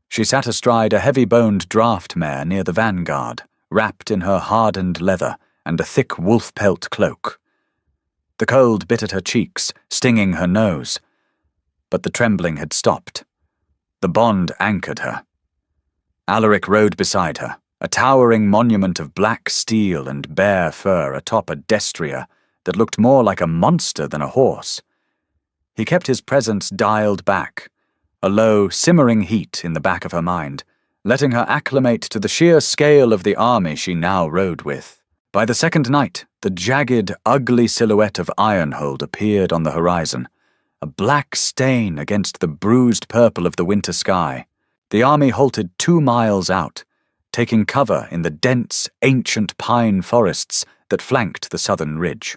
She sat astride a heavy-boned draft mare near the vanguard, wrapped in her hardened leather and a thick wolf pelt cloak. The cold bit at her cheeks, stinging her nose. But the trembling had stopped. The bond anchored her. Alaric rode beside her, a towering monument of black steel and bare fur atop a destrier that looked more like a monster than a horse. He kept his presence dialed back, a low, simmering heat in the back of her mind, letting her acclimate to the sheer scale of the army she now rode with. By the second night, the jagged, ugly silhouette of Ironhold appeared on the horizon, a black stain against the bruised purple of the winter sky. The army halted 2 miles out, taking cover in the dense, ancient pine forests that flanked the southern ridge.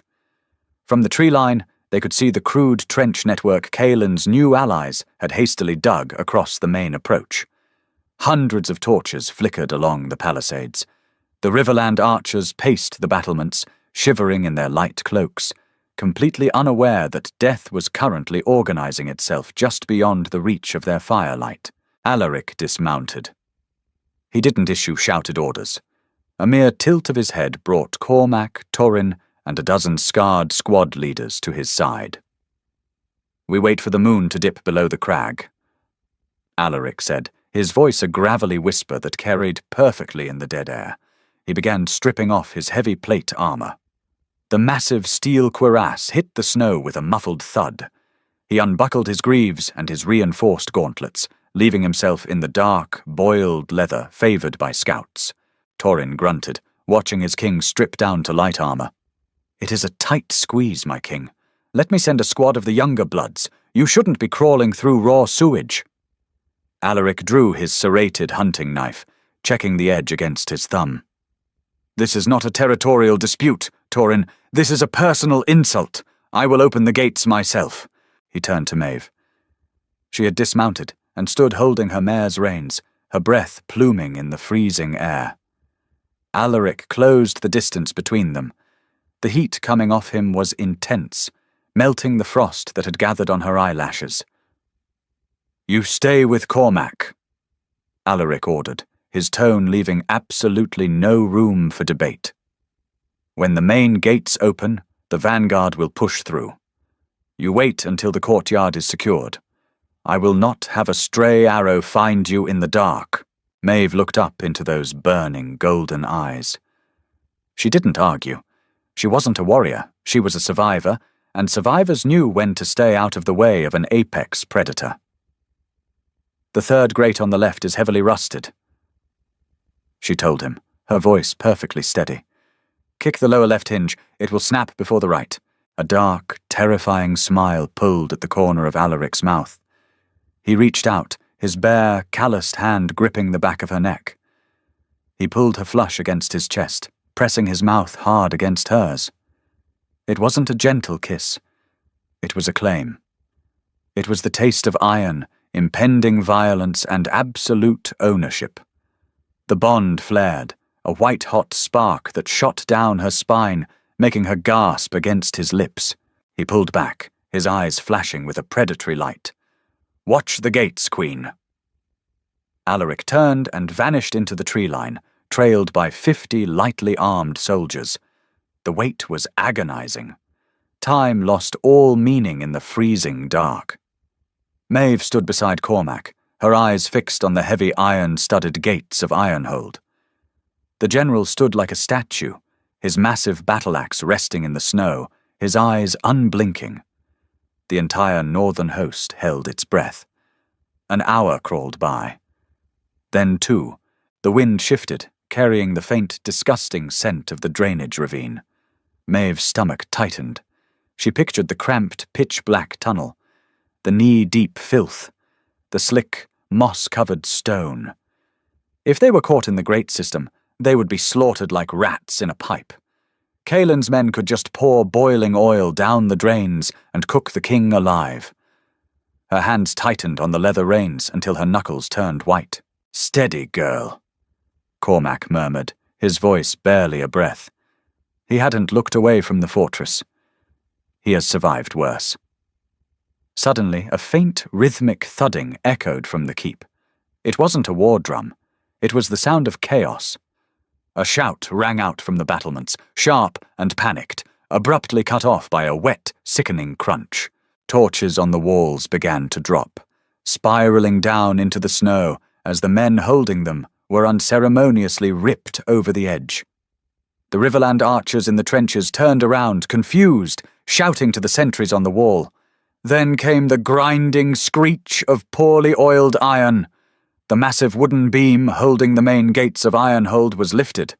From the tree line, they could see the crude trench network Kaelin's new allies had hastily dug across the main approach. Hundreds of torches flickered along the palisades. The Riverland archers paced the battlements, shivering in their light cloaks, completely unaware that death was currently organizing itself just beyond the reach of their firelight. Alaric dismounted. He didn't issue shouted orders. A mere tilt of his head brought Cormac, Torrin, and a dozen scarred squad leaders to his side. "We wait for the moon to dip below the crag," Alaric said, his voice a gravelly whisper that carried perfectly in the dead air. He began stripping off his heavy plate armor. The massive steel cuirass hit the snow with a muffled thud. He unbuckled his greaves and his reinforced gauntlets, leaving himself in the dark, boiled leather favored by scouts. Torrin grunted, watching his king strip down to light armor. "It is a tight squeeze, my king. Let me send a squad of the younger bloods. You shouldn't be crawling through raw sewage." Alaric drew his serrated hunting knife, checking the edge against his thumb. "This is not a territorial dispute, Torrin. This is a personal insult. I will open the gates myself." He turned to Maeve. She had dismounted and stood holding her mare's reins, her breath pluming in the freezing air. Alaric closed the distance between them. The heat coming off him was intense, melting the frost that had gathered on her eyelashes. "You stay with Cormac," Alaric ordered, his tone leaving absolutely no room for debate. "When the main gates open, the vanguard will push through. You wait until the courtyard is secured. I will not have a stray arrow find you in the dark." Maeve looked up into those burning golden eyes. She didn't argue. She wasn't a warrior, she was a survivor, and survivors knew when to stay out of the way of an apex predator. "The third grate on the left is heavily rusted." she told him, her voice perfectly steady. "Kick the lower left hinge. It will snap before the right." A dark, terrifying smile pulled at the corner of Alaric's mouth. He reached out, his bare, calloused hand gripping the back of her neck. He pulled her flush against his chest, pressing his mouth hard against hers. It wasn't a gentle kiss. It was a claim. It was the taste of iron, impending violence, and absolute ownership. The bond flared, a white-hot spark that shot down her spine, making her gasp against his lips. He pulled back, his eyes flashing with a predatory light. "Watch the gates, Queen." Alaric turned and vanished into the tree line, trailed by 50 lightly armed soldiers. The wait was agonizing. Time lost all meaning in the freezing dark. Maeve stood beside Cormac, her eyes fixed on the heavy iron-studded gates of Ironhold. The general stood like a statue, his massive battle-axe resting in the snow, his eyes unblinking. The entire northern host held its breath. An hour crawled by. Then, too, the wind shifted, carrying the faint, disgusting scent of the drainage ravine. Maeve's stomach tightened. She pictured the cramped, pitch-black tunnel, the knee-deep filth, the slick, moss-covered stone. If they were caught in the Great System, they would be slaughtered like rats in a pipe. Kaelin's men could just pour boiling oil down the drains and cook the king alive. Her hands tightened on the leather reins until her knuckles turned white. "Steady, girl," Cormac murmured, his voice barely a breath. He hadn't looked away from the fortress. He has survived worse. Suddenly, a faint, rhythmic thudding echoed from the keep. It wasn't a war drum. It was the sound of chaos. A shout rang out from the battlements, sharp and panicked, abruptly cut off by a wet, sickening crunch. Torches on the walls began to drop, spiraling down into the snow as the men holding them were unceremoniously ripped over the edge. The Riverland archers in the trenches turned around, confused, shouting to the sentries on the wall. Then came the grinding screech of poorly oiled iron. The massive wooden beam holding the main gates of Ironhold was lifted.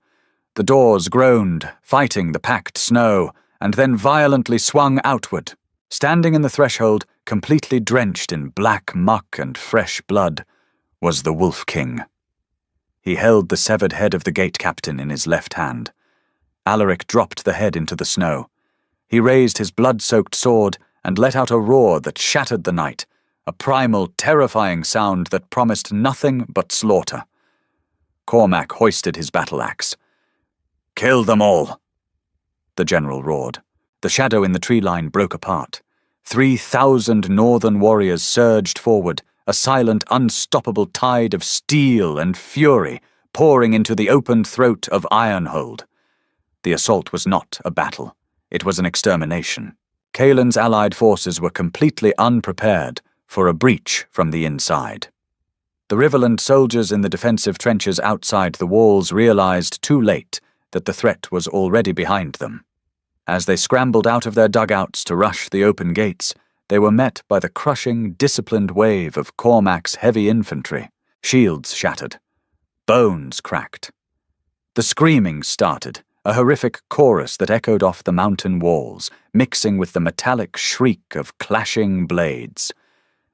The doors groaned, fighting the packed snow, and then violently swung outward. Standing in the threshold, completely drenched in black muck and fresh blood, was the Wolf King. He held the severed head of the gate captain in his left hand. Alaric dropped the head into the snow. He raised his blood-soaked sword and let out a roar that shattered the night, a primal, terrifying sound that promised nothing but slaughter. Cormac hoisted his battle-axe. "Kill them all!" the general roared. The shadow in the tree line broke apart. 3,000 northern warriors surged forward, a silent, unstoppable tide of steel and fury pouring into the opened throat of Ironhold. The assault was not a battle. It was an extermination. Kaelin's allied forces were completely unprepared for a breach from the inside. The Riverland soldiers in the defensive trenches outside the walls realized too late that the threat was already behind them. As they scrambled out of their dugouts to rush the open gates, they were met by the crushing, disciplined wave of Cormac's heavy infantry. Shields shattered. Bones cracked. The screaming started, a horrific chorus that echoed off the mountain walls, mixing with the metallic shriek of clashing blades.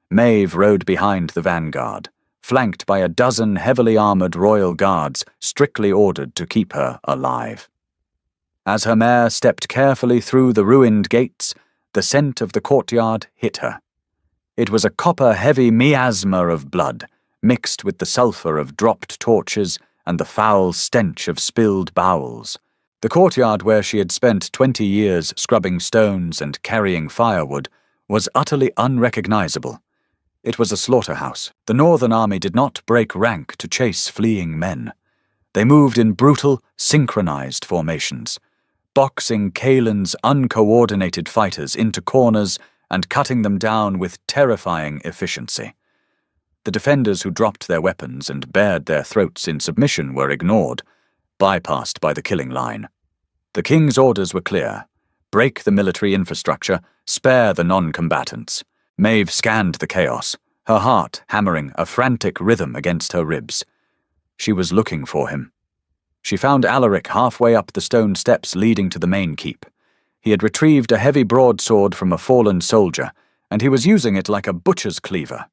Maeve rode behind the vanguard, flanked by a dozen heavily armored royal guards strictly ordered to keep her alive. As her mare stepped carefully through the ruined gates, the scent of the courtyard hit her. It was a copper-heavy miasma of blood, mixed with the sulphur of dropped torches and the foul stench of spilled bowels. The courtyard where she had spent 20 years scrubbing stones and carrying firewood was utterly unrecognizable. It was a slaughterhouse. The Northern Army did not break rank to chase fleeing men. They moved in brutal, synchronized formations, boxing Kaelin's uncoordinated fighters into corners and cutting them down with terrifying efficiency. The defenders who dropped their weapons and bared their throats in submission were ignored, bypassed by the killing line. The king's orders were clear. Break the military infrastructure, spare the non-combatants. Maeve scanned the chaos, her heart hammering a frantic rhythm against her ribs. She was looking for him. She found Alaric halfway up the stone steps leading to the main keep. He had retrieved a heavy broadsword from a fallen soldier, and he was using it like a butcher's cleaver.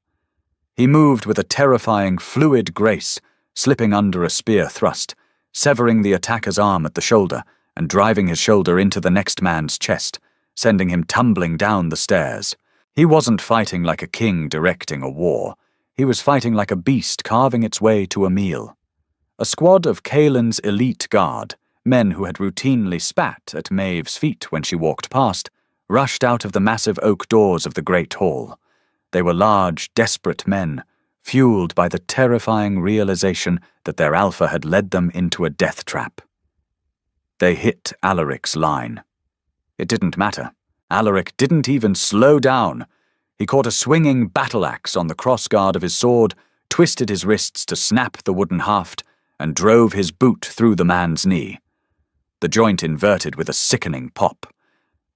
He moved with a terrifying, fluid grace, slipping under a spear thrust, severing the attacker's arm at the shoulder and driving his shoulder into the next man's chest, sending him tumbling down the stairs. He wasn't fighting like a king directing a war. He was fighting like a beast carving its way to a meal. A squad of Kaelin's elite guard, men who had routinely spat at Maeve's feet when she walked past, rushed out of the massive oak doors of the great hall. They were large, desperate men, fueled by the terrifying realization that their alpha had led them into a death trap. They hit Alaric's line. It didn't matter. Alaric didn't even slow down. He caught a swinging battle-axe on the crossguard of his sword, twisted his wrists to snap the wooden haft, and drove his boot through the man's knee. The joint inverted with a sickening pop.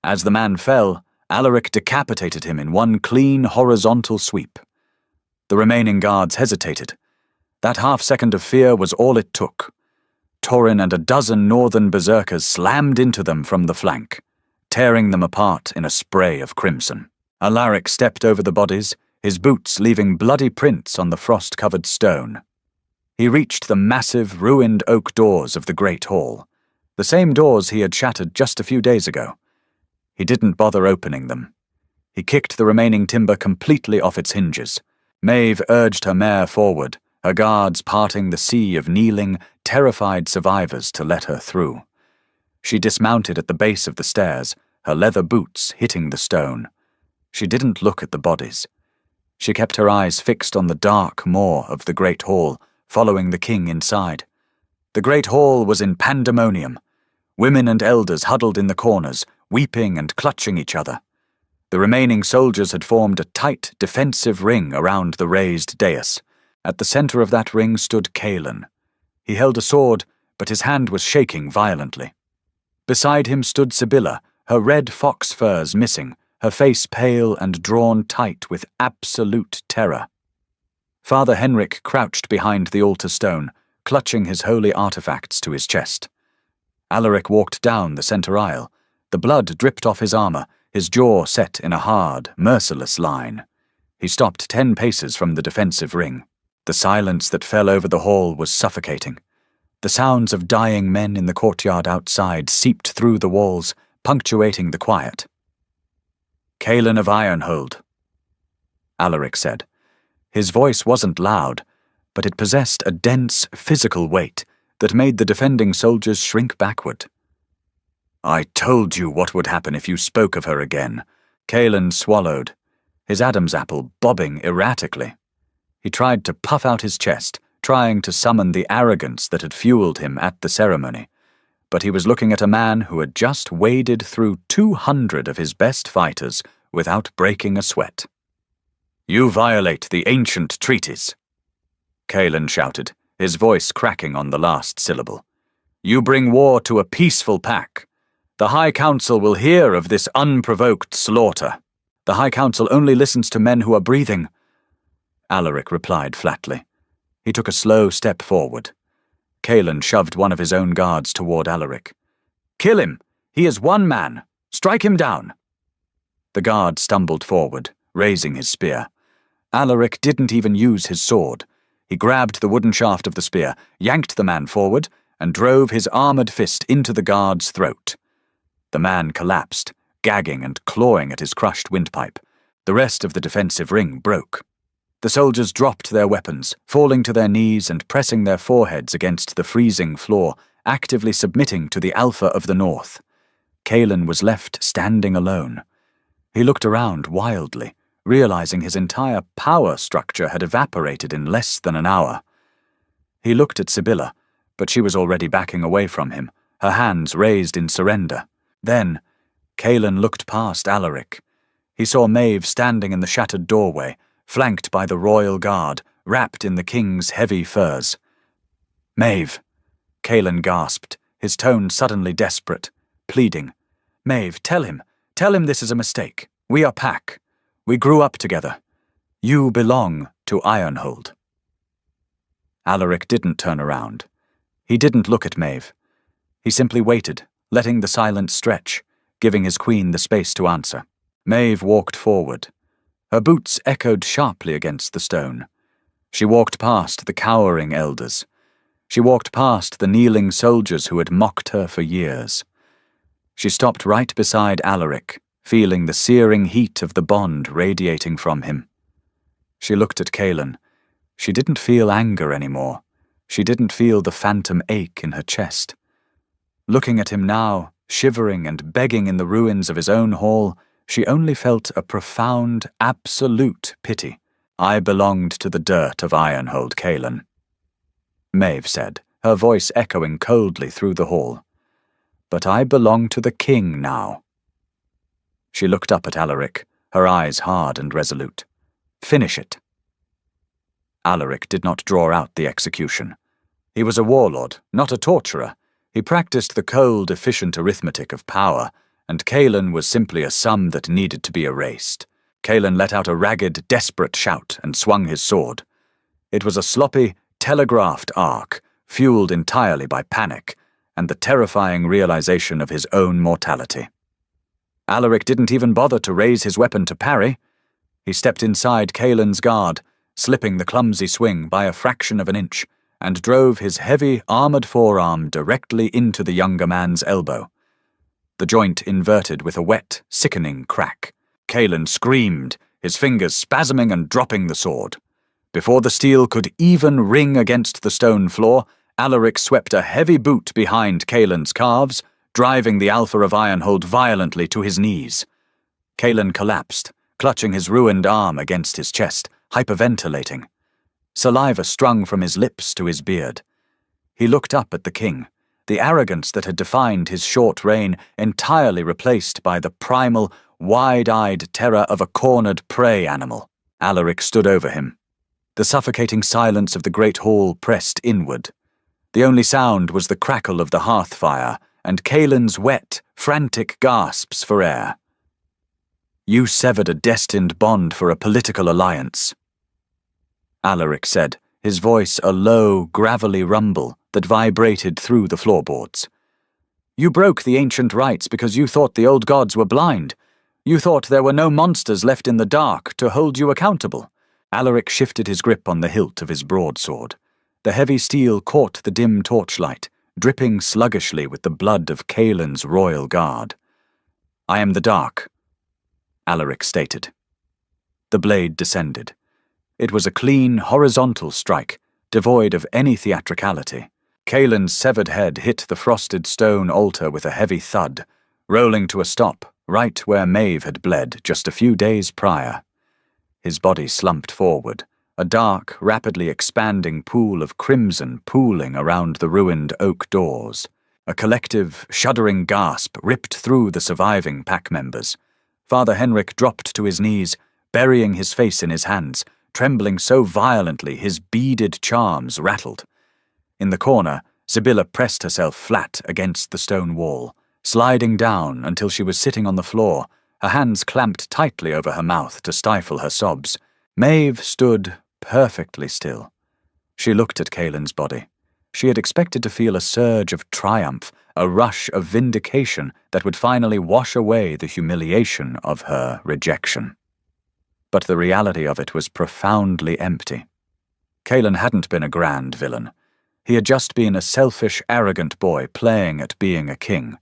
As the man fell, Alaric decapitated him in one clean, horizontal sweep. The remaining guards hesitated. That half-second of fear was all it took. Torrin and a dozen northern berserkers slammed into them from the flank, tearing them apart in a spray of crimson. Alaric stepped over the bodies, his boots leaving bloody prints on the frost-covered stone. He reached the massive, ruined oak doors of the great hall, the same doors he had shattered just a few days ago. He didn't bother opening them. He kicked the remaining timber completely off its hinges. Maeve urged her mare forward, her guards parting the sea of kneeling, terrified survivors to let her through. She dismounted at the base of the stairs, her leather boots hitting the stone. She didn't look at the bodies. She kept her eyes fixed on the dark maw of the great hall, following the king inside. The great hall was in pandemonium. Women and elders huddled in the corners, weeping and clutching each other. The remaining soldiers had formed a tight, defensive ring around the raised dais. At the center of that ring stood Kaelin. He held a sword, but his hand was shaking violently. Beside him stood Sibylla, her red fox furs missing, her face pale and drawn tight with absolute terror. Father Henrik crouched behind the altar stone, clutching his holy artifacts to his chest. Alaric walked down the center aisle. The blood dripped off his armor, his jaw set in a hard, merciless line. He stopped 10 paces from the defensive ring. The silence that fell over the hall was suffocating. The sounds of dying men in the courtyard outside seeped through the walls, punctuating the quiet. "Kaelin of Ironhold," Alaric said. His voice wasn't loud, but it possessed a dense, physical weight that made the defending soldiers shrink backward. "I told you what would happen if you spoke of her again." Kaelin swallowed, his Adam's apple bobbing erratically. He tried to puff out his chest, trying to summon the arrogance that had fueled him at the ceremony, but he was looking at a man who had just waded through 200 of his best fighters without breaking a sweat. "You violate the ancient treaties," Kaelin shouted, his voice cracking on the last syllable. "You bring war to a peaceful pack. The High Council will hear of this unprovoked slaughter. The High Council only listens to men who are breathing," Alaric replied flatly. He took a slow step forward. Kaelin shoved one of his own guards toward Alaric. "Kill him! He is one man! Strike him down!" The guard stumbled forward, raising his spear. Alaric didn't even use his sword. He grabbed the wooden shaft of the spear, yanked the man forward, and drove his armored fist into the guard's throat. The man collapsed, gagging and clawing at his crushed windpipe. The rest of the defensive ring broke. The soldiers dropped their weapons, falling to their knees and pressing their foreheads against the freezing floor, actively submitting to the Alpha of the North. Kaelin was left standing alone. He looked around wildly, realizing his entire power structure had evaporated in less than an hour. He looked at Sibylla, but she was already backing away from him, her hands raised in surrender. Then, Kaelin looked past Alaric. He saw Maeve standing in the shattered doorway, flanked by the royal guard, wrapped in the king's heavy furs. "Maeve," Kaelin gasped, his tone suddenly desperate, pleading. "Maeve, tell him this is a mistake. We are pack. We grew up together. You belong to Ironhold." Alaric didn't turn around. He didn't look at Maeve. He simply waited, letting the silence stretch, giving his queen the space to answer. Maeve walked forward. Her boots echoed sharply against the stone. She walked past the cowering elders. She walked past the kneeling soldiers who had mocked her for years. She stopped right beside Alaric, feeling the searing heat of the bond radiating from him. She looked at Kaelin. She didn't feel anger anymore. She didn't feel the phantom ache in her chest. Looking at him now, shivering and begging in the ruins of his own hall, she only felt a profound, absolute pity. I belonged to the dirt of Ironhold, Kaelin, Maeve said, her voice echoing coldly through the hall. But I belong to the king now. She looked up at Alaric, her eyes hard and resolute. Finish it. Alaric did not draw out the execution. He was a warlord, not a torturer. He practiced the cold, efficient arithmetic of power, and Kaelin was simply a sum that needed to be erased. Kaelin let out a ragged, desperate shout and swung his sword. It was a sloppy, telegraphed arc, fueled entirely by panic and the terrifying realization of his own mortality. Alaric didn't even bother to raise his weapon to parry. He stepped inside Kaelin's guard, slipping the clumsy swing by a fraction of an inch, and drove his heavy, armored forearm directly into the younger man's elbow. The joint inverted with a wet, sickening crack. Kaelin screamed, his fingers spasming and dropping the sword. Before the steel could even ring against the stone floor, Alaric swept a heavy boot behind Kaelin's calves, driving the Alpha of Ironhold violently to his knees. Kaelin collapsed, clutching his ruined arm against his chest, hyperventilating. Saliva strung from his lips to his beard. He looked up at the king, the arrogance that had defined his short reign entirely replaced by the primal, wide-eyed terror of a cornered prey animal. Alaric stood over him. The suffocating silence of the great hall pressed inward. The only sound was the crackle of the hearth fire and Kaelin's wet, frantic gasps for air. You severed a destined bond for a political alliance, Alaric said, his voice a low, gravelly rumble that vibrated through the floorboards. You broke the ancient rites because you thought the old gods were blind. You thought there were no monsters left in the dark to hold you accountable. Alaric shifted his grip on the hilt of his broadsword. The heavy steel caught the dim torchlight, dripping sluggishly with the blood of Kaelin's royal guard. I am the dark, Alaric stated. The blade descended. It was a clean, horizontal strike, devoid of any theatricality. Kaelin's severed head hit the frosted stone altar with a heavy thud, rolling to a stop right where Maeve had bled just a few days prior. His body slumped forward, a dark, rapidly expanding pool of crimson pooling around the ruined oak doors. A collective, shuddering gasp ripped through the surviving pack members. Father Henrik dropped to his knees, burying his face in his hands, trembling so violently his beaded charms rattled. In the corner, Sibylla pressed herself flat against the stone wall, sliding down until she was sitting on the floor, her hands clamped tightly over her mouth to stifle her sobs. Maeve stood perfectly still. She looked at Kaelin's body. She had expected to feel a surge of triumph, a rush of vindication that would finally wash away the humiliation of her rejection. But the reality of it was profoundly empty. Kaelin hadn't been a grand villain. He had just been a selfish, arrogant boy playing at being a king.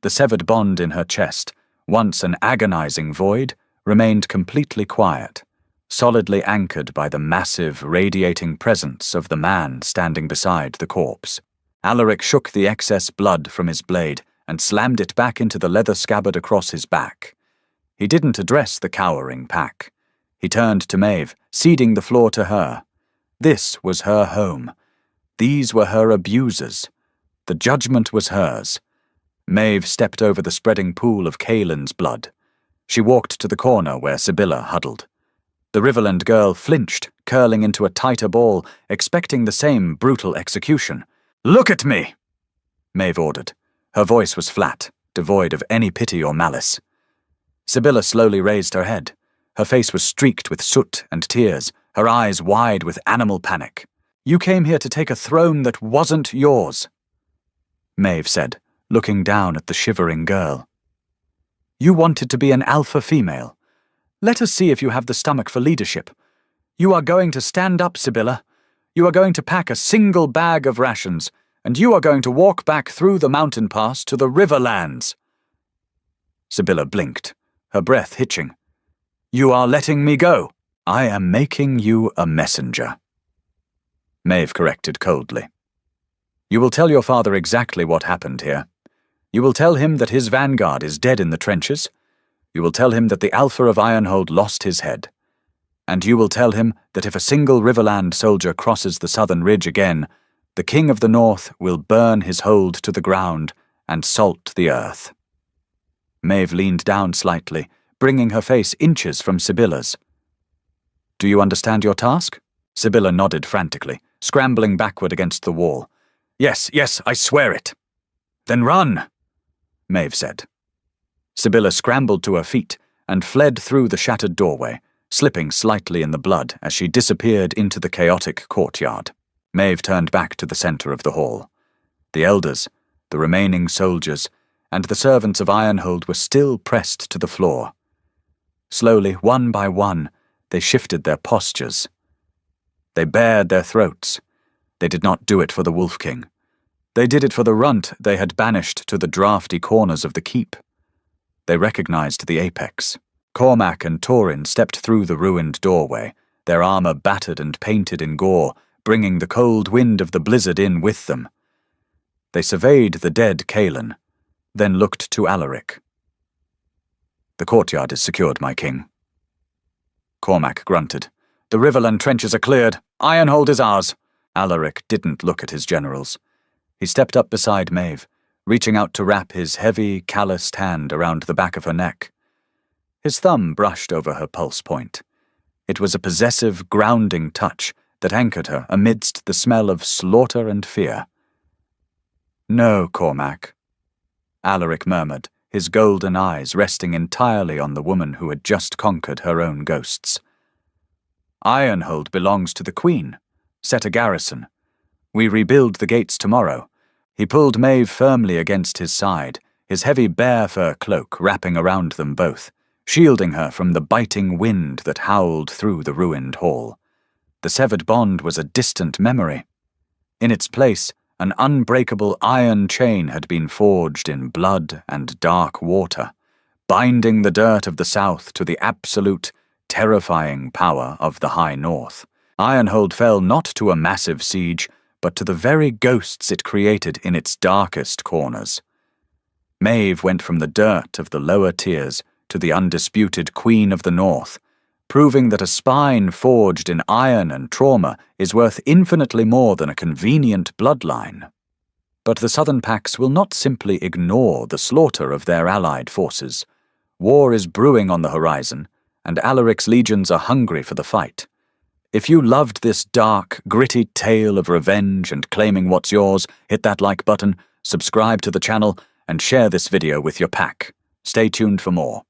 The severed bond in her chest, once an agonizing void, remained completely quiet, solidly anchored by the massive, radiating presence of the man standing beside the corpse. Alaric shook the excess blood from his blade and slammed it back into the leather scabbard across his back. He didn't address the cowering pack. He turned to Maeve, ceding the floor to her. This was her home. These were her abusers. The judgment was hers. Maeve stepped over the spreading pool of Kaelin's blood. She walked to the corner where Sibylla huddled. The Riverland girl flinched, curling into a tighter ball, expecting the same brutal execution. "Look at me!" Maeve ordered. Her voice was flat, devoid of any pity or malice. Sibylla slowly raised her head. Her face was streaked with soot and tears, her eyes wide with animal panic. You came here to take a throne that wasn't yours, Maeve said, looking down at the shivering girl. You wanted to be an alpha female. Let us see if you have the stomach for leadership. You are going to stand up, Sibylla. You are going to pack a single bag of rations, and you are going to walk back through the mountain pass to the Riverlands. Sibylla blinked, her breath hitching. You are letting me go. I am making you a messenger, Maeve corrected coldly. You will tell your father exactly what happened here. You will tell him that his vanguard is dead in the trenches. You will tell him that the Alpha of Ironhold lost his head. And you will tell him that if a single Riverland soldier crosses the southern ridge again, the King of the North will burn his hold to the ground and salt the earth. Maeve leaned down slightly, bringing her face inches from Sibylla's. Do you understand your task? Sibylla nodded frantically, scrambling backward against the wall. Yes, I swear it. Then run, Maeve said. Sibylla scrambled to her feet and fled through the shattered doorway, slipping slightly in the blood as she disappeared into the chaotic courtyard. Maeve turned back to the center of the hall. The elders, the remaining soldiers, and the servants of Ironhold were still pressed to the floor. Slowly, one by one, they shifted their postures. They bared their throats. They did not do it for the Wolf King. They did it for the runt they had banished to the drafty corners of the keep. They recognized the apex. Cormac and Torin stepped through the ruined doorway, their armor battered and painted in gore, bringing the cold wind of the blizzard in with them. They surveyed the dead Kaelin, then looked to Alaric. The courtyard is secured, my king. Cormac grunted. The Riverland trenches are cleared. Ironhold is ours. Alaric didn't look at his generals. He stepped up beside Maeve, reaching out to wrap his heavy, calloused hand around the back of her neck. His thumb brushed over her pulse point. It was a possessive, grounding touch that anchored her amidst the smell of slaughter and fear. No, Cormac, Alaric murmured, his golden eyes resting entirely on the woman who had just conquered her own ghosts. Ironhold belongs to the Queen. Set a garrison. We rebuild the gates tomorrow. He pulled Maeve firmly against his side, his heavy bear fur cloak wrapping around them both, shielding her from the biting wind that howled through the ruined hall. The severed bond was a distant memory. In its place, an unbreakable iron chain had been forged in blood and dark water, binding the dirt of the south to the absolute, terrifying power of the High North. Ironhold fell not to a massive siege, but to the very ghosts it created in its darkest corners. Maeve went from the dirt of the lower tiers to the undisputed Queen of the North, proving that a spine forged in iron and trauma is worth infinitely more than a convenient bloodline. But the Southern Pacts will not simply ignore the slaughter of their allied forces. War is brewing on the horizon, and Alaric's legions are hungry for the fight. If you loved this dark, gritty tale of revenge and claiming what's yours, hit that like button, subscribe to the channel, and share this video with your pack. Stay tuned for more.